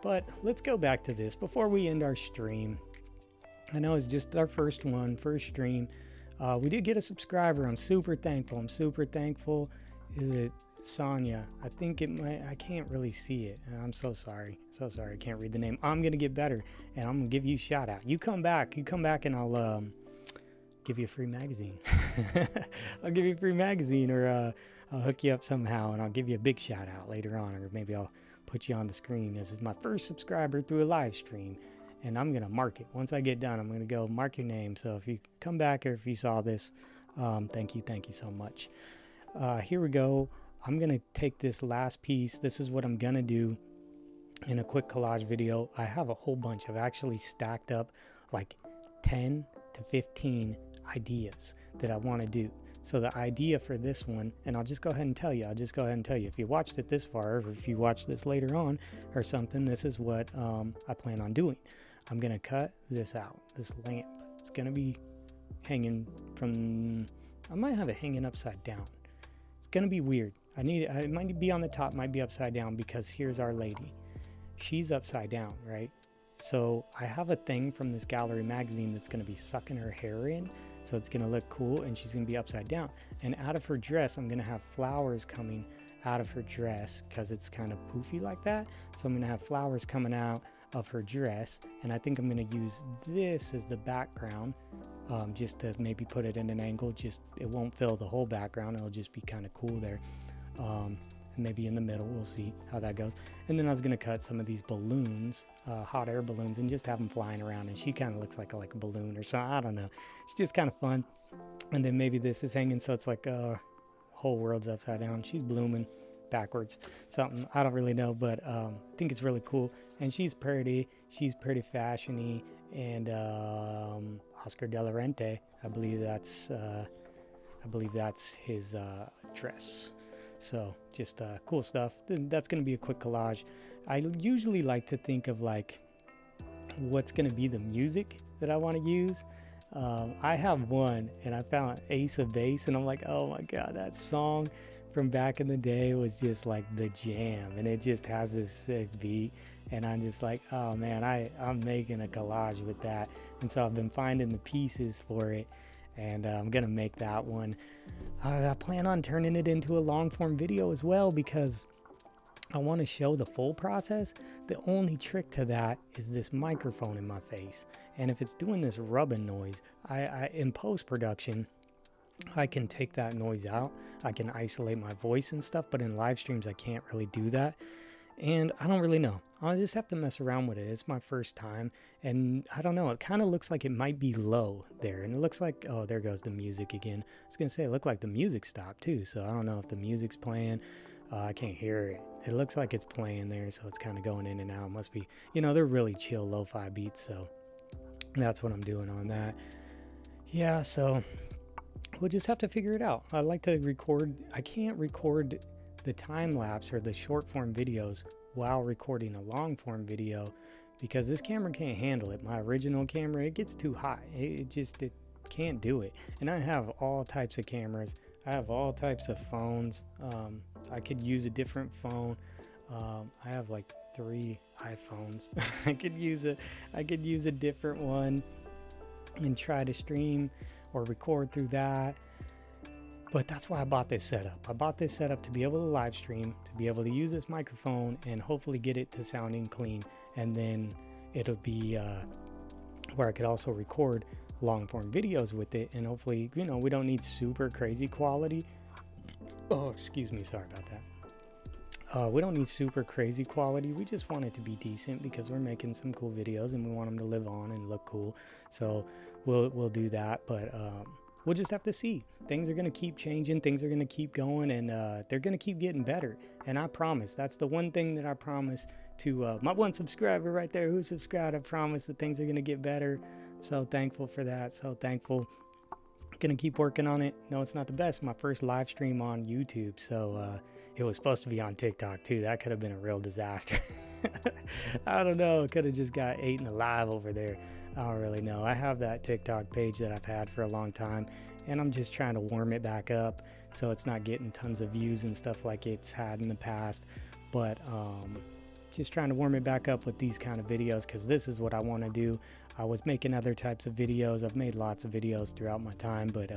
But let's go back to this before we end our stream. I know it's just our first stream. We did get a subscriber. I'm super thankful. Is it Sonia? I think it might. I can't really see it. I'm so sorry. I can't read the name. I'm going to get better, and I'm going to give you a shout out. You come back, and I'll give you a free magazine. I'll give you a free magazine, or I'll hook you up somehow, and I'll give you a big shout out later on, or maybe I'll put you on the screen as my first subscriber through a live stream. And I'm going to mark it. Once I get done, I'm going to go mark your name. So if you come back, or if you saw this, thank you so much. Here we go. I'm going to take this last piece. This is what I'm going to do in a quick collage video. I have a whole bunch. I've actually stacked up like 10 to 15 ideas that I want to do. So the idea for this one, and I'll just go ahead and tell you, if you watched it this far, or if you watch this later on or something, this is what I plan on doing. I'm going to cut this out, this lamp. It's going to be hanging from, I might have it hanging upside down. It's going to be weird. It might be on the top, might be upside down, because here's Our Lady. She's upside down, right? So I have a thing from this gallery magazine that's going to be sucking her hair in. So it's going to look cool, and she's going to be upside down. And out of her dress, I'm going to have flowers coming out of her dress because it's kind of poofy like that. So I'm going to have flowers coming out of her dress, and I think I'm going to use this as the background, just to maybe put it in an angle. Just, it won't fill the whole background. It'll just be kind of cool there. Maybe in the middle, we'll see how that goes. And then I was going to cut some of these balloons, hot air balloons, and just have them flying around. And she kind of looks like a balloon or something. I don't know. It's just kind of fun. And then maybe this is hanging, so it's like whole world's upside down. She's blooming. backwards, something. I don't really know, but I think it's really cool. And she's pretty fashiony. And Oscar De La Renta, I believe that's his dress. So just cool stuff. That's going to be a quick collage. I usually like to think of like what's going to be the music that I want to use. I have one, and I found Ace of Base, and I'm like, oh my god, that song from back in the day was just like the jam, and it just has this sick beat, and I'm just like, oh man, I'm making a collage with that. And so I've been finding the pieces for it, and I'm gonna make that one. I plan on turning it into a long form video as well, because I want to show the full process. The only trick to that is this microphone in my face, and if it's doing this rubbing noise, I in post-production I can take that noise out. I can isolate my voice and stuff, but in live streams I can't really do that, and I don't really know. I'll just have to mess around with it. It's my first time, and I don't know, it kind of looks like it might be low there, and it looks like, oh, there goes the music again. I was gonna say it looked like the music stopped too, so I don't know if the music's playing. I can't hear it. It looks like it's playing there, so it's kind of going in and out. It must be, you know, they're really chill lo-fi beats, so that's what I'm doing on that. Yeah, so we'll just have to figure it out. I like to record. I can't record the time lapse or the short form videos while recording a long form video, because this camera can't handle it. My original camera, it gets too hot. It can't do it. And I have all types of cameras. I have all types of phones. I could use a different phone. I have like 3 iPhones. I could use a different one and try to stream or record through that. But that's why I bought this setup. I bought this setup to be able to live stream, to be able to use this microphone and hopefully get it to sounding clean. And then it'll be where I could also record long form videos with it, and hopefully, you know, we don't need super crazy quality. Oh, excuse me, sorry about that. We don't need super crazy quality. We just want it to be decent, because we're making some cool videos and we want them to live on and look cool. So we'll do that, but we'll just have to see. Things are going to keep changing, things are going to keep going, and they're going to keep getting better. And I promise, that's the one thing that I promise to my one subscriber right there who subscribed. I promise that things are going to get better. So thankful for that. So thankful. Gonna keep working on it. No, it's not the best. My first live stream on YouTube, so it was supposed to be on TikTok too. That could have been a real disaster. I don't know. Could have just got eaten alive over there. I don't really know. I have that TikTok page that I've had for a long time, and I'm just trying to warm it back up so it's not getting tons of views and stuff like it's had in the past. But just trying to warm it back up with these kind of videos, because this is what I want to do. I was making other types of videos. I've made lots of videos throughout my time, but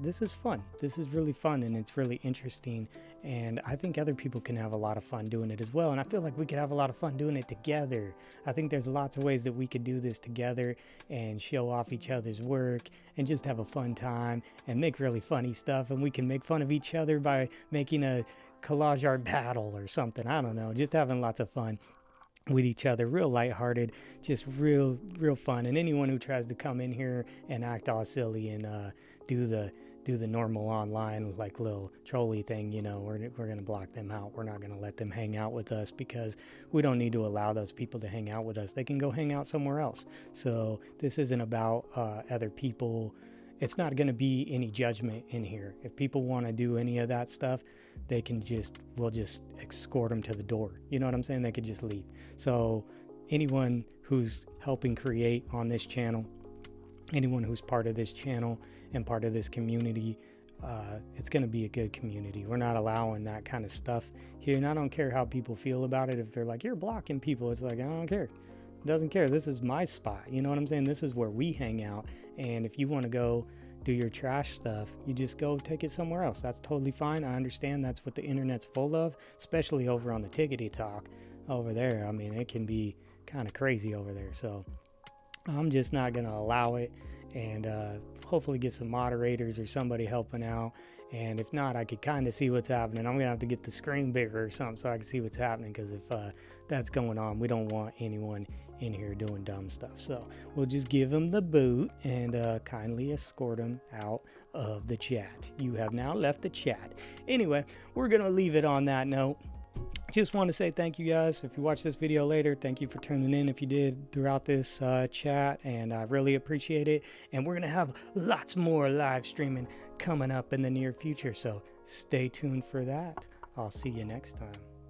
this is fun. This is really fun, and it's really interesting, and I think other people can have a lot of fun doing it as well, and I feel like we could have a lot of fun doing it together. I think there's lots of ways that we could do this together and show off each other's work and just have a fun time and make really funny stuff, and we can make fun of each other by making a collage art battle or something. I don't know, just having lots of fun with each other, real lighthearted, just real fun. And anyone who tries to come in here and act all silly and do the normal online like little trolley thing, you know, we're gonna block them out. We're not gonna let them hang out with us, because we don't need to allow those people to hang out with us. They can go hang out somewhere else. So this isn't about other people. It's not going to be any judgment in here. If people want to do any of that stuff, we'll just escort them to the door. You know what I'm saying? They could just leave. So anyone who's helping create on this channel, anyone who's part of this channel and part of this community, it's going to be a good community. We're not allowing that kind of stuff here. And I don't care how people feel about it. If they're like, you're blocking people, it's like, I don't care. Doesn't care. This is my spot. You know what I'm saying? This is where we hang out. And if you want to go do your trash stuff, you just go take it somewhere else. That's totally fine. I understand that's what the internet's full of, especially over on the Tickety Talk over there. I mean, it can be kind of crazy over there. So I'm just not going to allow it, and hopefully get some moderators or somebody helping out. And if not, I could kind of see what's happening. I'm going to have to get the screen bigger or something so I can see what's happening, because if that's going on, we don't want anyone in here doing dumb stuff. So we'll just give them the boot and kindly escort them out of the chat. You have now left the chat. Anyway, we're going to leave it on that note. Just want to say thank you guys. If you watch this video later, thank you for tuning in if you did throughout this chat, and I really appreciate it. And we're going to have lots more live streaming coming up in the near future, so stay tuned for that. I'll see you next time.